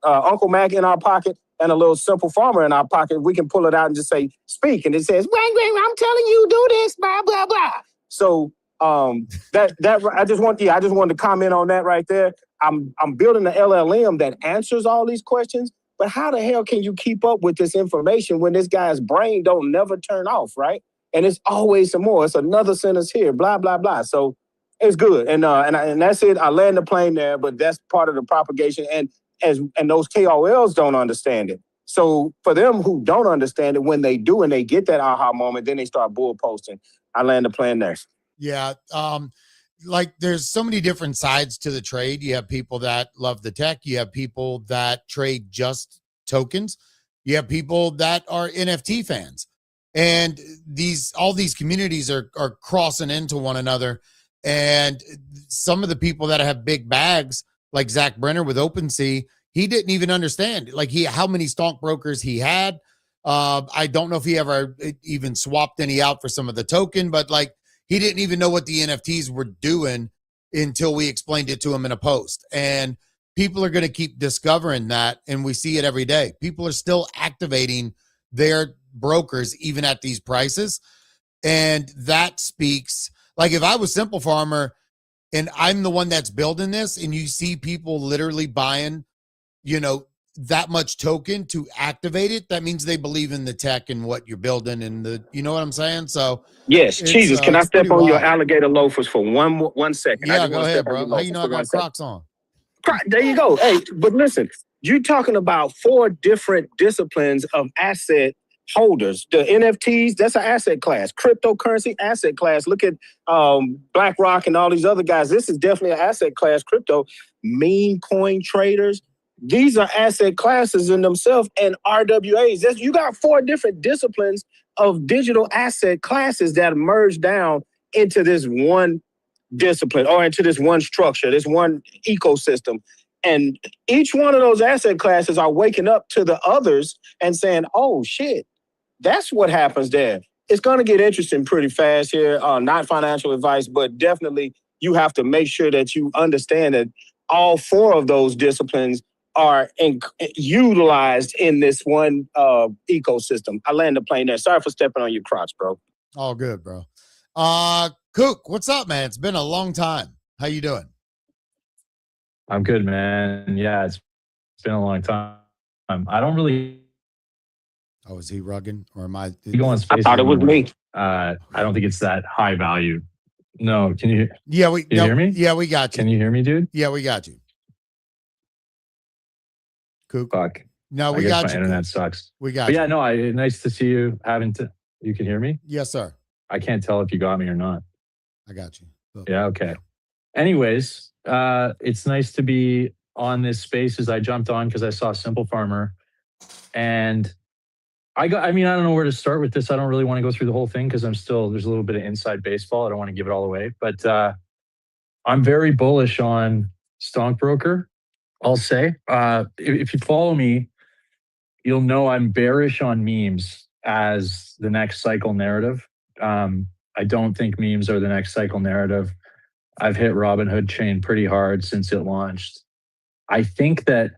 Uncle Mac in our pocket and a little Simple Farmer in our pocket. We can pull it out and just say, speak. And it says, I'm telling you, do this, blah, blah, blah. So I just wanted to comment on that right there. I'm building an LLM that answers all these questions, but how the hell can you keep up with this information when this guy's brain don't never turn off, right? And it's always some more. It's another sentence here, blah, blah, blah. So it's good. And that's it. I land the plane there, but that's part of the propagation. And those KOLs don't understand it. So for them who don't understand it, when they do and they get that aha moment, then they start bull posting. I land the plane there. Yeah. There's so many different sides to the trade. You have people that love the tech. You have people that trade just tokens. You have people that are NFT fans, and all these communities are crossing into one another. And some of the people that have big bags, like Zach Brenner with OpenSea, he didn't even understand how many stockbrokers he had. I don't know if he ever even swapped any out for some of the token, but he didn't even know what the NFTs were doing until we explained it to him in a post. And people are going to keep discovering that, and we see it every day. People are still activating their brokers even at these prices, and that speaks. Like, if I was Simple Farmer and I'm the one that's building this, and you see people literally buying, that much token to activate it, that means they believe in the tech and what you're building, and you know what I'm saying? So yes, Jesus, can I step on your wild. alligator loafers for 1 second? Yeah, go ahead, bro. How you know I got Crocs on? There you go. Hey, but listen, you're talking about 4 different disciplines of asset holders. The NFTs, that's an asset class. Cryptocurrency, asset class. Look at BlackRock and all these other guys. This is definitely an asset class. Crypto, meme coin traders. These are asset classes in themselves, and RWAs. You got 4 different disciplines of digital asset classes that merge down into this one discipline or into this one structure, this one ecosystem. And each one of those asset classes are waking up to the others and saying, oh, shit, that's what happens there. It's going to get interesting pretty fast here. Not financial advice, but definitely you have to make sure that you understand that all 4 of those disciplines are utilized in this one ecosystem. I land the plane there. Sorry for stepping on your crotch, bro. All good, bro. Cook, what's up, man? It's been a long time. How you doing? I'm good, man. Yeah, it's been a long time. I don't really. Oh, is he rugging, or am I? Go on space. I thought it was me. I don't think it's that high value. No, can you? Yeah, can you hear me? Yeah, we got you. Can you hear me, dude? Yeah, we got you. Cook. Fuck. No, I we guess got my you. internet sucks. We got But you. yeah, no, nice to see you. You can hear me? Yes, sir. I can't tell if you got me or not. I got you. Yeah, okay. Anyways, it's nice to be on this space as I jumped on because I saw Simple Farmer. And I don't know where to start with this. I don't really want to go through the whole thing because there's a little bit of inside baseball. I don't want to give it all away. But I'm very bullish on Stonkbroker, I'll say. If you follow me, you'll know I'm bearish on memes as the next cycle narrative. I don't think memes are the next cycle narrative. I've hit Robinhood chain pretty hard since it launched. I think that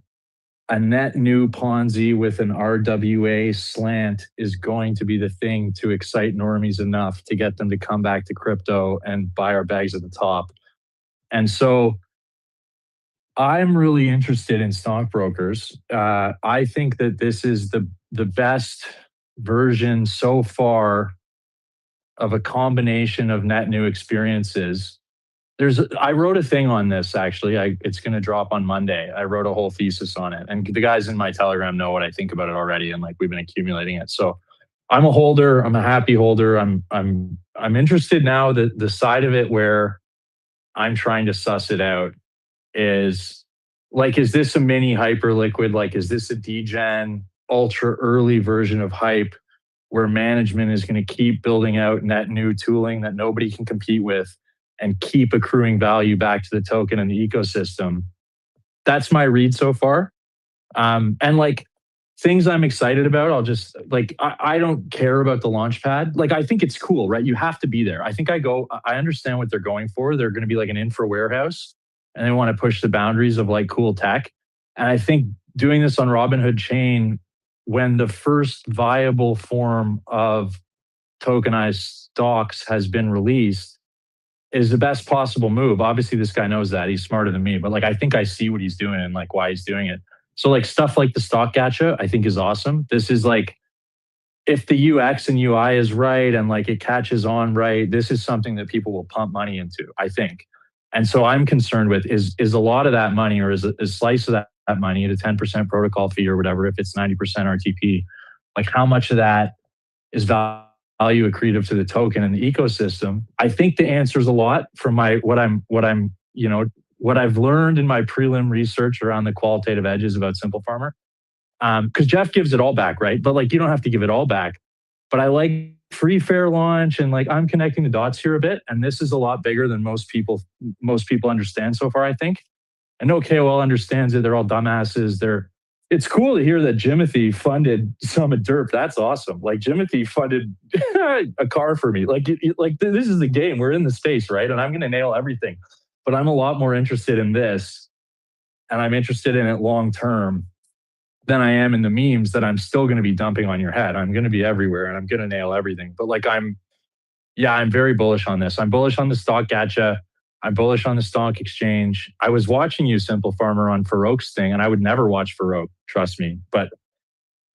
a net new Ponzi with an RWA slant is going to be the thing to excite normies enough to get them to come back to crypto and buy our bags at the top. And so I'm really interested in stockbrokers. I think that this is the best version so far of a combination of net new experiences. I wrote a thing on this, actually. It's going to drop on Monday. I wrote a whole thesis on it. And the guys in my Telegram know what I think about it already. And we've been accumulating it. So I'm a holder. I'm a happy holder. I'm interested now. The side of it where I'm trying to suss it out is this a mini hyper liquid? Is this a degen ultra early version of hype where management is going to keep building out net new tooling that nobody can compete with and keep accruing value back to the token and the ecosystem? That's my read so far. And things I'm excited about, I'll just I don't care about the launch pad. I think it's cool, right? You have to be there. I understand what they're going for. They're going to be like an infra warehouse and they want to push the boundaries of cool tech. And I think doing this on Robinhood chain when the first viable form of tokenized stocks has been released is the best possible move. Obviously, this guy knows that. He's smarter than me. But I think I see what he's doing and why he's doing it. So stuff like the stock gacha, I think is awesome. This is if the UX and UI is right and it catches on right, this is something that people will pump money into, I think. And so I'm concerned with is a lot of that money, or is a slice of that money at a 10% protocol fee or whatever, if it's 90% RTP, how much of that is value accretive to the token and the ecosystem? I think the answer is a lot from what I've learned in my prelim research around the qualitative edges about Simple Farmer. Because Jeff gives it all back, right? But like, you don't have to give it all back. But I like free fair launch, and like, I'm connecting the dots here a bit. And this is a lot bigger than most people understand so far, I think. I know KOL understands it. They're all dumbasses. It's cool to hear that Jimothy funded Summit Derp. That's awesome. Like, Jimothy funded a car for me. Like this is the game. We're in the space, right? And I'm going to nail everything. But I'm a lot more interested in this, and I'm interested in it long term than I am in the memes that I'm still going to be dumping on your head. I'm going to be everywhere, and I'm going to nail everything. But like, I'm very bullish on this. I'm bullish on the stock gacha. I'm bullish on the stock exchange. I was watching you, Simple Farmer, on Farouk's thing, and I would never watch Farouk, trust me. But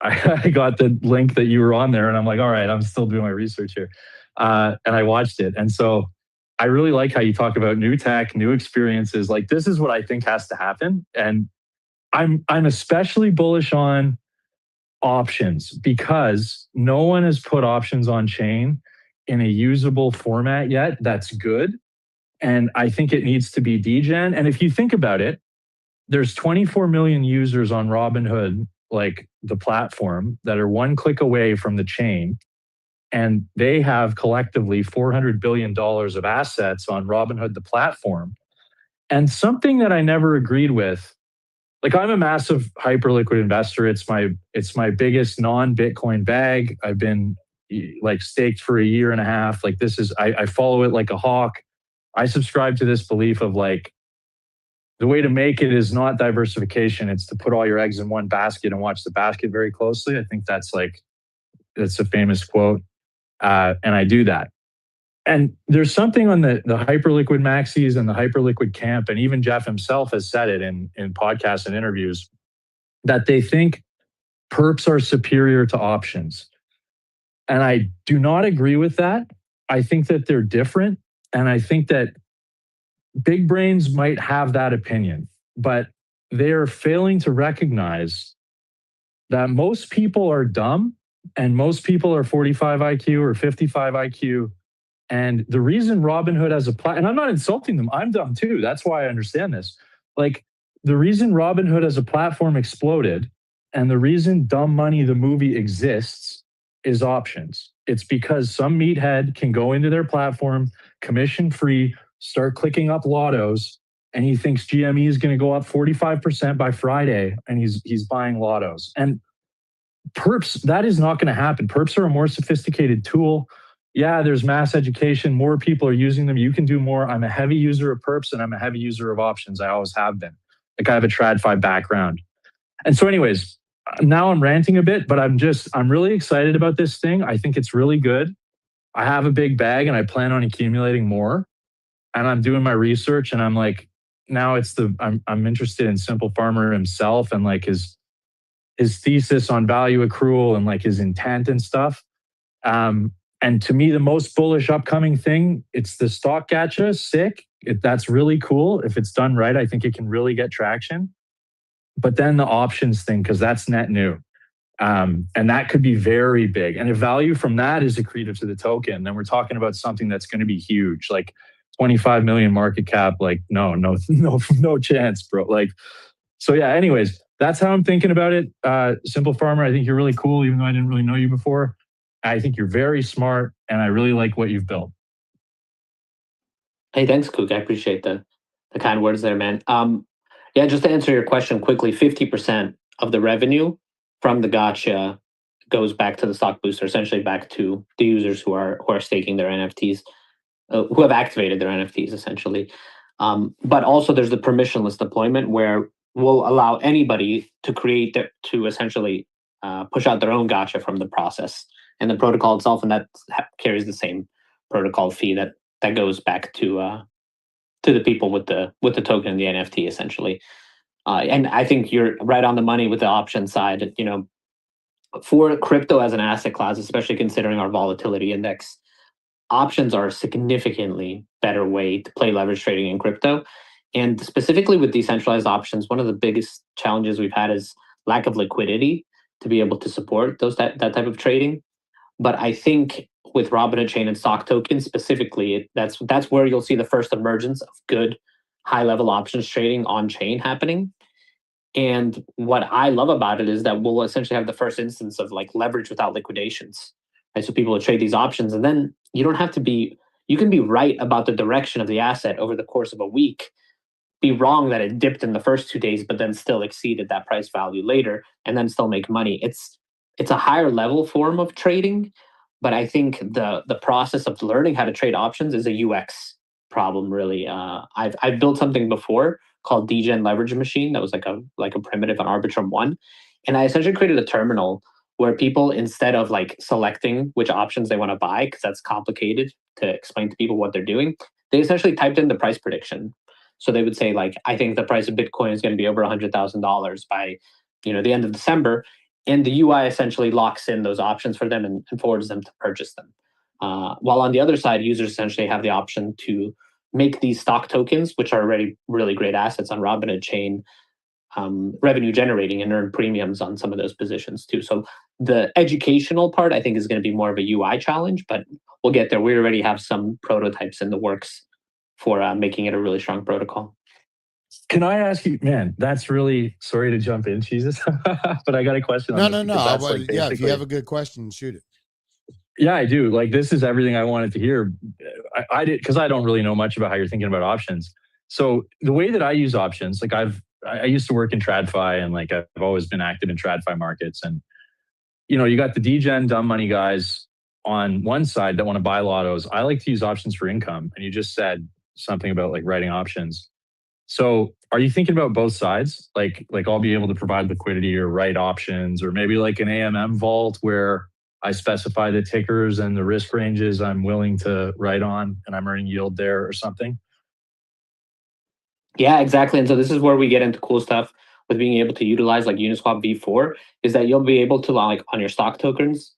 I got the link that you were on there, and I'm like, all right, I'm still doing my research here. And I watched it. And so I really like how you talk about new tech, new experiences. Like, this is what I think has to happen. And I'm especially bullish on options, because no one has put options on chain in a usable format yet that's good. And I think it needs to be degen. And if you think about it, there's 24 million users on Robinhood, like the platform, that are one click away from the chain. And they have collectively $400 billion of assets on Robinhood, the platform. And something that I never agreed with, like, I'm a massive hyperliquid investor. It's my biggest non-Bitcoin bag. I've been like staked for a year and a half. Like, this is, I follow it like a hawk. I subscribe to this belief of like, the way to make it is not diversification. It's to put all your eggs in one basket and watch the basket very closely. I think that's a famous quote. And I do that. And there's something on the hyperliquid maxis and the hyperliquid camp, and even Jeff himself has said it in podcasts and interviews, that they think perps are superior to options. And I do not agree with that. I think that they're different. And I think that big brains might have that opinion, but they are failing to recognize that most people are dumb, and most people are 45 IQ or 55 IQ. And the reason Robinhood has and I'm not insulting them, I'm dumb too. That's why I understand this. Like, the reason Robinhood as a platform exploded, and the reason Dumb Money, the movie, exists, is options. It's because some meathead can go into their platform, commission free, start clicking up lottos, and he thinks GME is going to go up 45% by Friday, and he's buying lottos. And perps, that is not going to happen. Perps are a more sophisticated tool. Yeah, there's mass education. More people are using them. You can do more. I'm a heavy user of perps, and I'm a heavy user of options. I always have been. Like, I have a TradFi background. And so anyways, now I'm ranting a bit, but I'm really excited about this thing. I think it's really good. I have a big bag, and I plan on accumulating more. And I'm doing my research, and I'm like, now I'm interested in Simple Farmer himself, and like his thesis on value accrual, and like his intent and stuff. And to me, the most bullish upcoming thing, it's the stock gacha. Sick. That's really cool. If it's done right, I think it can really get traction. But then the options thing, because that's net new. And that could be very big. And if value from that is accretive to the token, then we're talking about something that's going to be huge, like 25 million market cap. Like, no chance, bro. Like, so yeah, anyways, that's how I'm thinking about it. Simple Farmer, I think you're really cool, even though I didn't really know you before. I think you're very smart, and I really like what you've built. Hey, thanks, Cook. I appreciate the kind words there, man. Yeah, just to answer your question quickly, 50% of the revenue from the gacha goes back to the stock booster, essentially back to the users who are staking their NFTs, who have activated their NFTs, essentially. But also there's the permissionless deployment, where we'll allow anybody to essentially push out their own gacha from the process and the protocol itself, and that carries the same protocol fee that goes back to the people with the token and the NFT, essentially. And I think you're right on the money with the option side. You know, for crypto as an asset class, especially considering our volatility index, options are a significantly better way to play leverage trading in crypto. And specifically with decentralized options, one of the biggest challenges we've had is lack of liquidity to be able to support that type of trading. But I think with Robinhood Chain and stock tokens specifically, that's where you'll see the first emergence of good high-level options trading on chain happening. And what I love about it is that we'll essentially have the first instance of like leverage without liquidations. Right? So people will trade these options, and then you don't have to be, you can be right about the direction of the asset over the course of a week, be wrong that it dipped in the first 2 days, but then still exceeded that price value later, and then still make money. It's a higher level form of trading, but I think the process of learning how to trade options is a UX problem, really. I've built something before called DGen Leverage Machine that was like a primitive on Arbitrum 1, and I essentially created a terminal where people, instead of like selecting which options they want to buy, because that's complicated to explain to people what they're doing, they essentially typed in the price prediction. So they would say, like, I think the price of Bitcoin is going to be over $100,000 by, the end of December, and the UI essentially locks in those options for them and forwards them to purchase them. While on the other side, users essentially have the option to make these stock tokens, which are already really great assets on Robinhood chain, revenue generating and earn premiums on some of those positions too. So the educational part, I think, is going to be more of a UI challenge, but we'll get there. We already have some prototypes in the works for making it a really strong protocol. Can I ask you, man, that's really, sorry to jump in, Jesus, but I got a question. No. Like, yeah, if you have a good question, shoot it. Yeah, I do. Like, this is everything I wanted to hear. I did, because I don't really know much about how you're thinking about options. So the way that I use options, like I used to work in TradFi, and like I've always been active in TradFi markets. And, you got the DGen dumb money guys on one side that want to buy lottos. I like to use options for income. And you just said something about like writing options. So are you thinking about both sides? Like I'll be able to provide liquidity or write options, or maybe like an AMM vault where I specify the tickers and the risk ranges I'm willing to write on, and I'm earning yield there or something? Yeah, exactly. And so this is where we get into cool stuff with being able to utilize like Uniswap v4, is that you'll be able to, like, on your stock tokens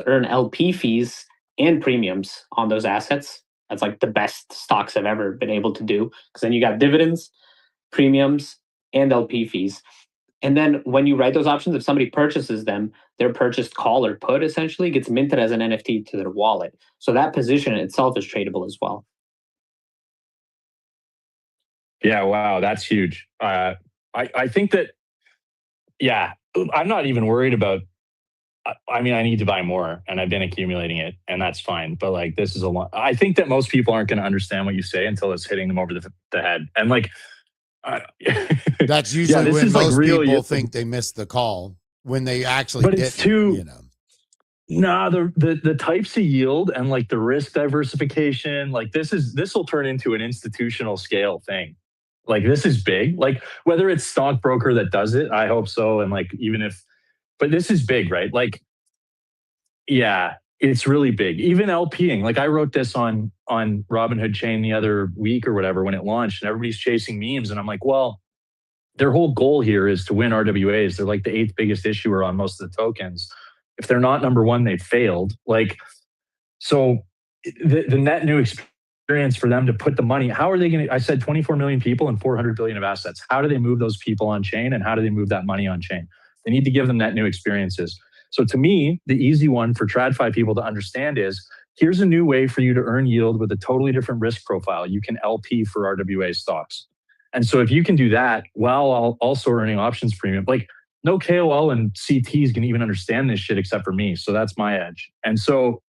earn LP fees and premiums on those assets. That's like the best stocks I've ever been able to do, because then you got dividends, premiums, and LP fees. And then when you write those options, if somebody purchases them, their purchased call or put essentially gets minted as an NFT to their wallet. So that position itself is tradable as well. Yeah, wow, that's huge. I think that, yeah, I'm not even worried about, I mean, I need to buy more, and I've been accumulating it, and that's fine. But like, this is a lot. I think that most people aren't going to understand what you say until it's hitting them over the head. And like, that's usually when like most people think they missed the call, when they actually but didn't, it's too, Nah, the types of yield and like the risk diversification, like this will turn into an institutional scale thing. Like, this is big. Like, whether it's Stonkbroker that does it, I hope so. And like, but this is big, right? Like, yeah, it's really big. Even LPing, like I wrote this on Robinhood chain the other week or whatever when it launched, and everybody's chasing memes. And I'm like, well, their whole goal here is to win RWAs. They're like the 8th biggest issuer on most of the tokens. If they're not number one, they failed. Like, so the net new experience for them to put the money, how are they going to, I said 24 million people and 400 billion of assets. How do they move those people on chain, and how do they move that money on chain? They need to give them net new experiences. So to me, the easy one for TradFi people to understand is, here's a new way for you to earn yield with a totally different risk profile. You can LP for RWA stocks. And so if you can do that while also earning options premium, like, no KOL and CTs can even understand this shit except for me. So that's my edge. And so,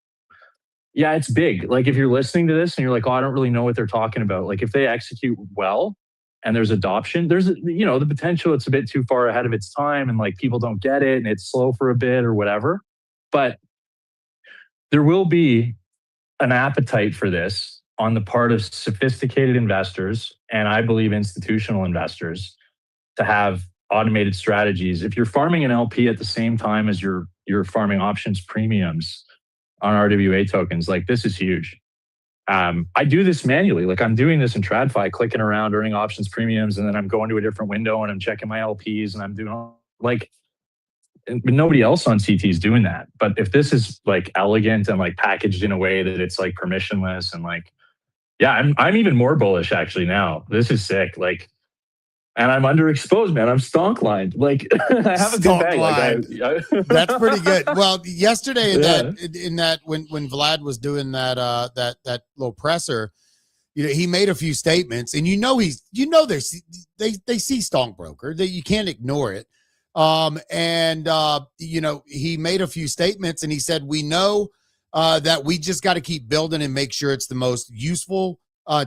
yeah, it's big. Like, if you're listening to this and you're like, oh, I don't really know what they're talking about. Like, if they execute well and there's adoption, there's, the potential it's a bit too far ahead of its time, and like people don't get it and it's slow for a bit or whatever. But there will be an appetite for this on the part of sophisticated investors, and I believe institutional investors, to have automated strategies. If you're farming an LP at the same time as you're farming options premiums on RWA tokens, like, this is huge. I do this manually. Like, I'm doing this in TradFi, clicking around, earning options premiums, and then I'm going to a different window and I'm checking my LPs, and I'm doing but nobody else on CT is doing that. But if this is like elegant and like packaged in a way that it's like permissionless, and like, yeah, I'm even more bullish actually now. This is sick. Like, and I'm underexposed, man. I'm stonk lined. Like, I have a good bag. That's pretty good. Well, yesterday in that when Vlad was doing that little presser, he made a few statements, and they see Stonkbroker, that you can't ignore it. He made a few statements, and he said, we know that we just got to keep building and make sure it's the most useful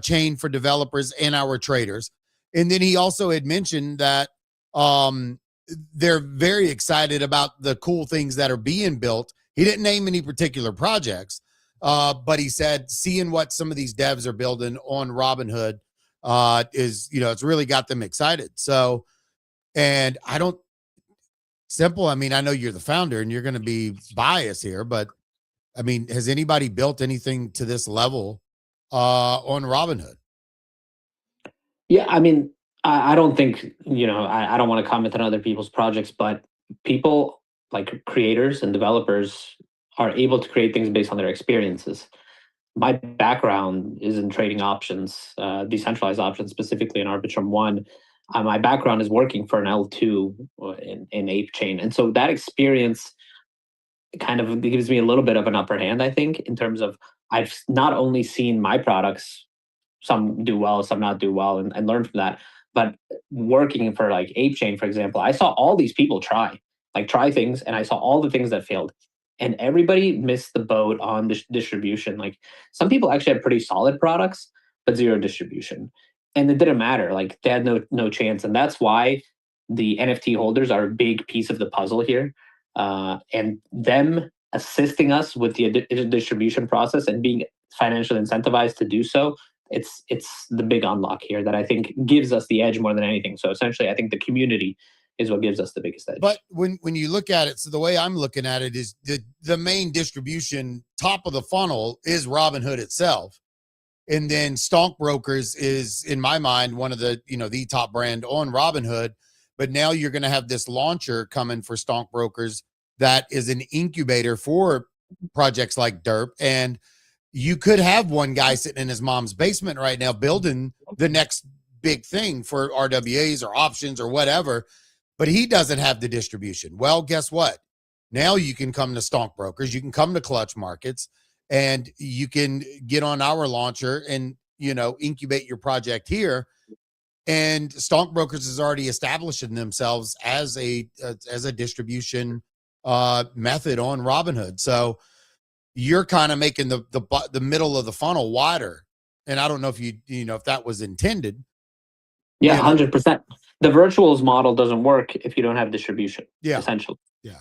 chain for developers and our traders. And then he also had mentioned that they're very excited about the cool things that are being built. He didn't name any particular projects, but he said seeing what some of these devs are building on Robinhood is, it's really got them excited. So, and I don't, Simple, I mean, I know you're the founder and you're going to be biased here, but I mean, has anybody built anything to this level on Robinhood? Yeah, I mean, I don't think, I don't want to comment on other people's projects, but people like creators and developers are able to create things based on their experiences. My background is in trading options, decentralized options, specifically in Arbitrum 1. My background is working for an L2 in Ape Chain. And so that experience kind of gives me a little bit of an upper hand, I think, in terms of I've not only seen my products, some do well, some not do well, and learn from that. But working for like Ape Chain, for example, I saw all these people try things, and I saw all the things that failed. And everybody missed the boat on the distribution. Like some people actually had pretty solid products, but zero distribution. And it didn't matter. Like they had no chance. And that's why the NFT holders are a big piece of the puzzle here. And them assisting us with the distribution process and being financially incentivized to do so, it's the big unlock here that I think gives us the edge more than anything. So essentially, I think the community is what gives us the biggest edge. But when you look at it, so the way I'm looking at it is the main distribution, top of the funnel, is Robinhood itself. And then Stonkbrokers is, in my mind, one of the, the top brand on Robinhood. But now you're going to have this launcher coming for Stonkbrokers that is an incubator for projects like Derp. And you could have one guy sitting in his mom's basement right now building the next big thing for RWAs or options or whatever, but he doesn't have the distribution. Well, guess what? Now you can come to Stonkbrokers, you can come to Clutch Markets, and you can get on our launcher and, incubate your project here. And Stonkbrokers is already establishing themselves as a distribution method on Robinhood. So you're kind of making the middle of the funnel wider. And I don't know if if that was intended. Yeah, 100%. The virtuals model doesn't work if you don't have distribution. Yeah. Essentially. Yeah.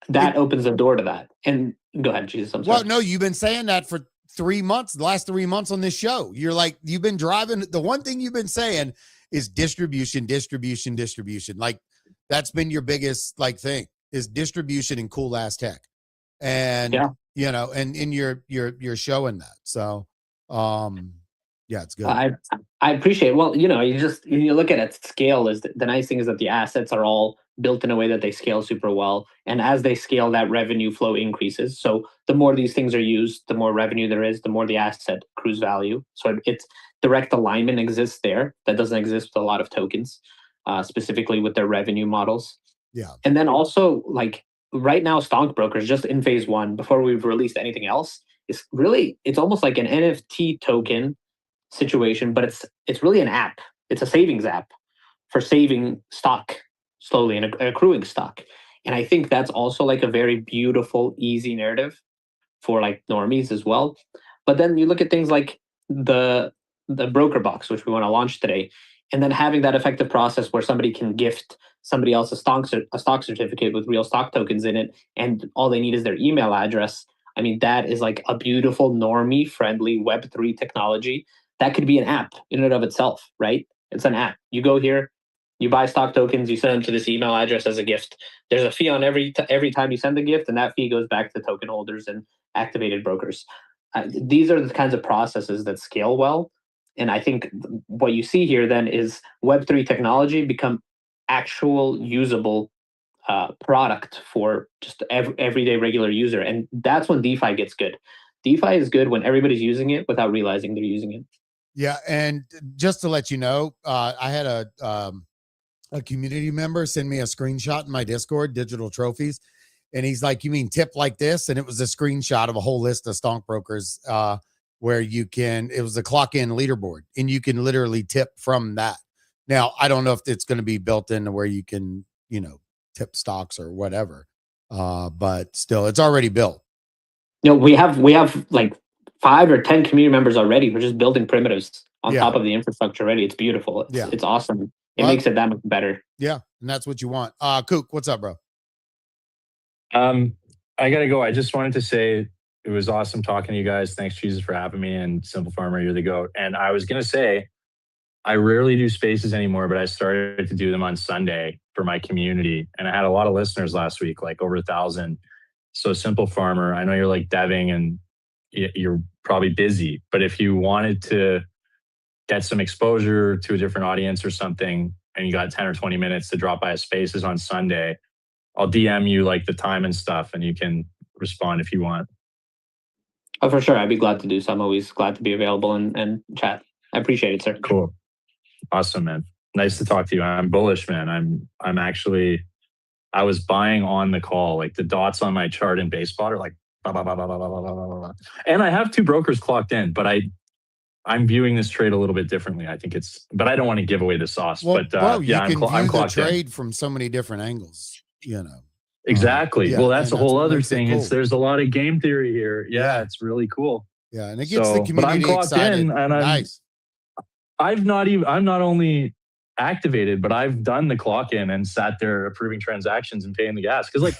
That opens the door to that. And go ahead, Jesus. I'm sorry. Well, no, you've been saying that for 3 months, the last 3 months on this show. You're like, you've been driving. The one thing you've been saying is distribution. Like that's been your biggest thing is distribution and cool ass tech. And, and you're showing that. So, yeah, it's good. I appreciate it. Well, you look at it, scale is the nice thing is that the assets are all built in a way that they scale super well. And as they scale, that revenue flow increases. So the more these things are used, the more revenue there is, the more the asset accrues value. So it's direct alignment exists there. That doesn't exist with a lot of tokens, specifically with their revenue models. Yeah. And then also right now, Stonkbrokers, just in phase 1, before we've released anything else, it's almost like an NFT token situation, but it's really an app. It's a savings app for saving stock slowly and accruing stock. And I think that's also a very beautiful, easy narrative for normies as well. But then you look at things like the broker box, which we want to launch today, and then having that effective process where somebody can gift somebody else a stock certificate with real stock tokens in it, and all they need is their email address. I mean, that is a beautiful, normie-friendly Web3 technology. That could be an app in and of itself, right? It's an app. You go here, you buy stock tokens, you send them to this email address as a gift. There's a fee on every time you send a gift, and that fee goes back to token holders and activated brokers. These are the kinds of processes that scale well. And I think what you see here then is Web3 technology become actual usable product for just everyday regular user. And that's when DeFi gets good. DeFi is good when everybody's using it without realizing they're using it. Yeah. And just to let you know, I had a community member send me a screenshot in my Discord, Digital Trophies. And he's like, you mean tip like this? And it was a screenshot of a whole list of Stonkbrokers where it was a clock in leaderboard, and you can literally tip from that. Now, I don't know if it's going to be built into where you can, tip stocks or whatever. But still, it's already built. We have like 5 or 10 community members already. We're just building primitives on top of the infrastructure already. It's beautiful. It's awesome. It makes it that much better. Yeah, and that's what you want. Kook, what's up, bro? I gotta go. I just wanted to say it was awesome talking to you guys. Thanks, Jesus, for having me. And Simple Farmer, you're the GOAT. And I was gonna say, I rarely do spaces anymore, but I started to do them on Sunday for my community. And I had a lot of listeners last week, like over 1,000. So Simple Farmer, I know you're like deving and you're probably busy, but if you wanted to get some exposure to a different audience or something, and you got 10 or 20 minutes to drop by a spaces on Sunday, I'll DM you like the time and stuff, and you can respond if you want. Oh, for sure. I'd be glad to do so. I'm always glad to be available and chat. I appreciate it, sir. Cool. Awesome, man. Nice to talk to you. I'm bullish, man. I'm actually, I was buying on the call. Like the dots on my chart in baseball are like, bah, bah, bah, bah, bah, bah, bah, bah, bah. And I have 2 brokers clocked in, but I'm viewing this trade a little bit differently. I think but I don't want to give away the sauce. Well, but bro, yeah, you can view the trade in from so many different angles, Exactly. Well, that's a whole other thing. Cool. There's a lot of game theory here. Yeah, it's really cool. Yeah, and it gets the community but I'm clocked excited. in, and I'm not only activated, but I've done the clock in and sat there approving transactions and paying the gas. Because like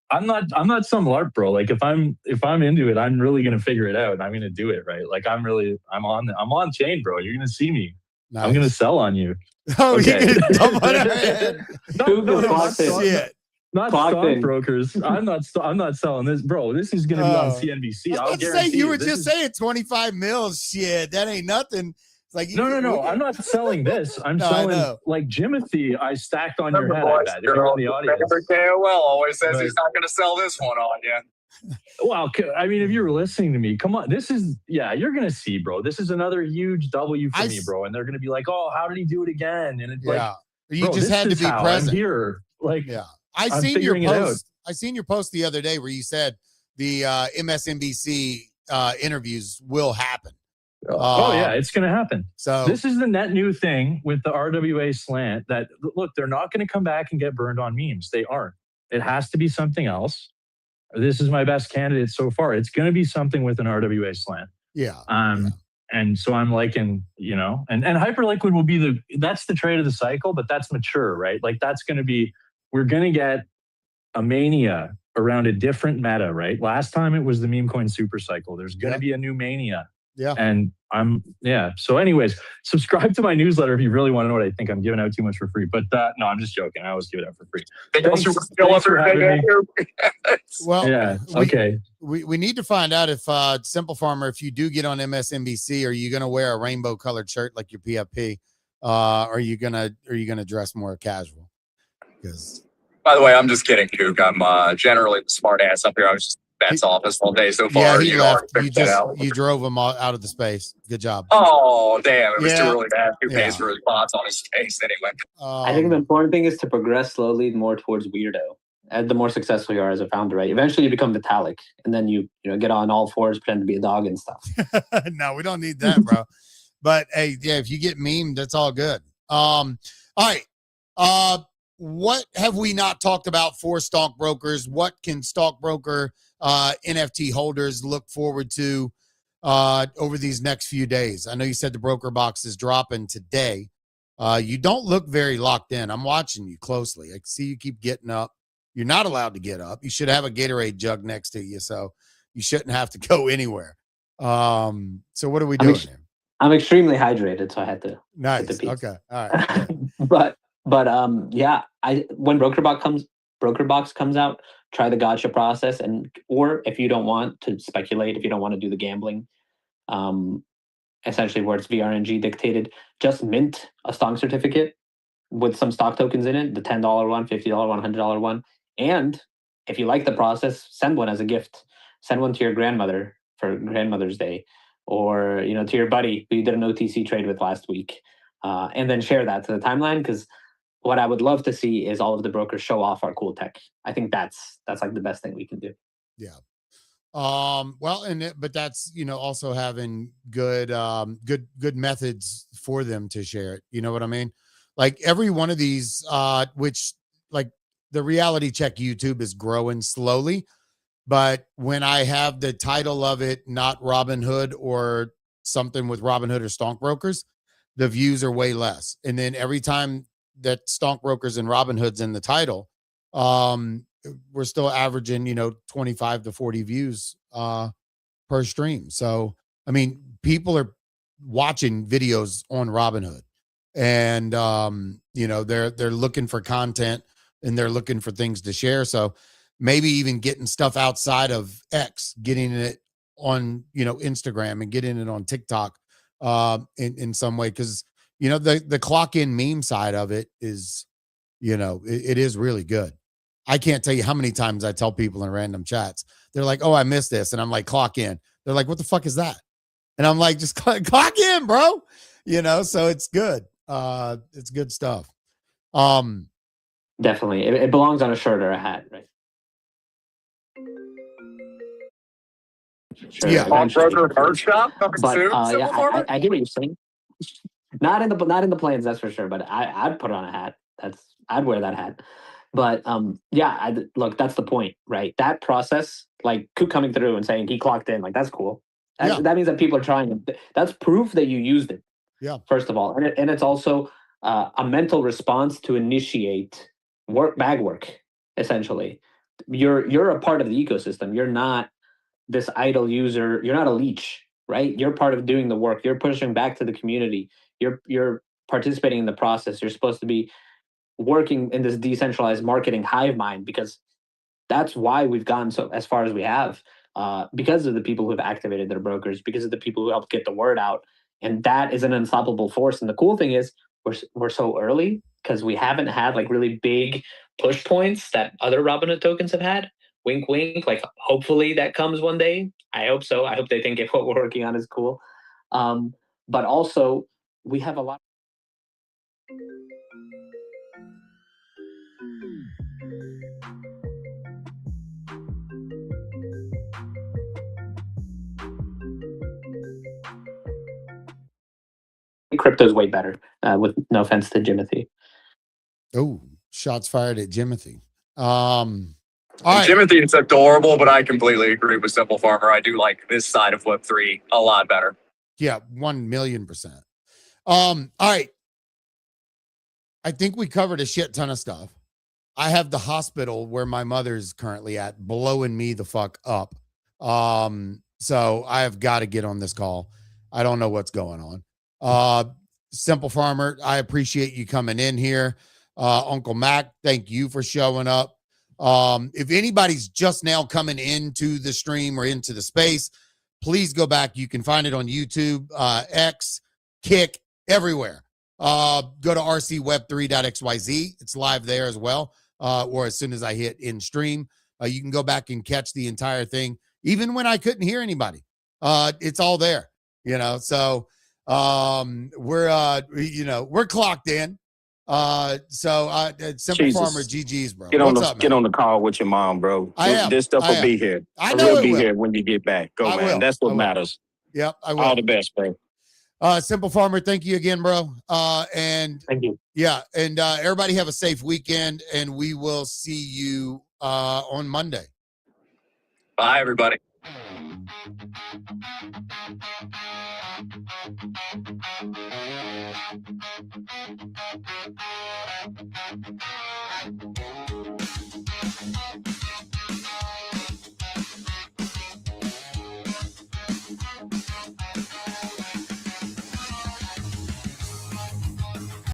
I'm not some LARP, bro. Like if I'm into it, I'm really gonna figure it out and I'm gonna do it, right? Like I'm on chain, bro. You're gonna see me. Nice. I'm gonna sell on you. Oh, okay. You're gonna dump on our head. Not stockbrokers. I'm not selling this, bro. This is gonna be on CNBC. I'll guarantee you were just saying 25 mils. Shit, that ain't nothing. It's like no. I'm not selling this. I'm selling like Jimothy. I stacked on your head. I bet. If you're on the audience. KOL always says he's not going to sell this one on you. Well, I mean, if you're listening to me, come on. You're going to see, bro. This is another huge W for me, bro. And they're going to be like, oh, how did he do it again? And it's you just had to be present. I'm here. Like, I seen your post. I seen your post the other day where you said the MSNBC interviews will happen. Yeah, it's going to happen. So this is the net new thing with the RWA slant that, look, they're not going to come back and get burned on memes. They aren't. It has to be something else. This is my best candidate so far. It's going to be something with an RWA slant. Yeah. And so I'm liking, and hyperliquid will be that's the trade of the cycle, but that's mature, right? Like that's going to be, we're going to get a mania around a different meta, right? Last time it was the meme coin super cycle. There's going to be a new mania. Yeah. And so anyways, subscribe to my newsletter if you really want to know what I think. I'm giving out too much for free, but no, I'm just joking. I always give it out for free. Thanks for having me. Well, yeah. Okay. We need to find out if Simple Farmer, if you do get on MSNBC, are you going to wear a rainbow colored shirt like your PFP? Are you gonna dress more casual? Because by the way, I'm just kidding, Duke. I'm generally the smart ass up here. I was just Ben's office all day so far. Yeah, he left. You drove him out of the space. Good job. Oh, damn. It was too early to have 2 pays for his bots on his face anyway. I think the important thing is to progress slowly more towards weirdo. And the more successful you are as a founder, right? Eventually you become Vitalik, and then you get on all fours, pretend to be a dog and stuff. No, we don't need that, bro. But hey, if you get memed, that's all good. All right. What have we not talked about for stockbrokers? What can stockbroker NFT holders look forward to over these next few days? I know you said the broker box is dropping today. You don't look very locked in. I'm watching you closely. I see you keep getting up. You're not allowed to get up. You should have a Gatorade jug next to you, so you shouldn't have to go anywhere. So what are we doing here? I'm extremely hydrated, so I had to. Nice. Okay. All right. but when broker box comes out, try the gotcha process, or if you don't want to speculate, if you don't want to do the gambling, essentially where it's VRNG dictated, just mint a stock certificate with some stock tokens in it, the $10 one, $50 one, $100 one. And if you like the process, send one as a gift. Send one to your grandmother for Grandmother's Day, or to your buddy who you did an OTC trade with last week, and then share that to the timeline. Because what I would love to see is all of the brokers show off our cool tech. I think that's like the best thing we can do. Yeah. Well, but that's, also having good methods for them to share it. You know what I mean? Like every one of these, which like the reality check YouTube is growing slowly, but when I have the title of it, not Robinhood or something with Robinhood or Stonkbrokers, the views are way less. And then every time that Stonkbrokers and Robinhood's in the title, we're still averaging, 25 to 40 views per stream. So, I mean, people are watching videos on Robinhood, and they're looking for content and they're looking for things to share. So maybe even getting stuff outside of X, getting it on, Instagram and getting it on TikTok in some way. Cause the clock in meme side of it is, it is really good. I can't tell you how many times I tell people in random chats, they're like, oh, I missed this. And I'm like, clock in. They're like, what the fuck is that? And I'm like, just clock in, bro. So it's good. It's good stuff. Definitely. It belongs on a shirt or a hat, right? Sure, Yeah. Broker merch shop coming But soon. yeah, I get what you're saying. Not in the plans, that's for sure. But I'd put on a hat. I'd wear that hat. But yeah, look, that's the point, right? That process, like Coop coming through and saying he clocked in, like that's cool. That means that people are trying. That's proof that you used it. Yeah. First of all, and it's also a mental response to initiate bag work. Essentially, you're a part of the ecosystem. You're not this idle user. You're not a leech, right? You're part of doing the work. You're pushing back to the community. You're participating in the process. You're supposed to be working in this decentralized marketing hive mind, because that's why we've gotten so as far as we have, because of the people who have activated their brokers, because of the people who helped get the word out, and that is an unstoppable force. And the cool thing is we're so early because we haven't had like really big push points that other Robinhood tokens have had. Wink, wink. Like hopefully that comes one day. I hope so. I hope they think if what we're working on is cool. But also we have a lot. Crypto's way better, with no offense to Jimothy. Oh, shots fired at Jimothy. All right. Jimothy is adorable, but I completely agree with Simple Farmer. I do like this side of Web3 a lot better. Yeah, 1,000,000%. All right. I think we covered a shit ton of stuff. I have the hospital where my mother's currently at blowing me the fuck up. So I have got to get on this call. I don't know what's going on. Simple Farmer, I appreciate you coming in here. Uncle Mac, thank you for showing up. If anybody's just now coming into the stream or into the space, please go back. You can find it on YouTube, X, Kick, everywhere. Go to rcweb3.xyz. It's live there as well. Or as soon as I hit in stream, you can go back and catch the entire thing. Even when I couldn't hear anybody, it's all there, so we're clocked in. Simple Jesus. Farmer GG's, bro. Get What's up, man? Get on the call with your mom, bro. This stuff will be here. I know will it be will. here when you get back. Go, I man. will. That's what I will. matters. Yep, I will. All the best, bro. Simple Farmer, thank you again, bro. And Thank you. yeah, and everybody have a safe weekend, and we will see you on Monday. Bye, everybody.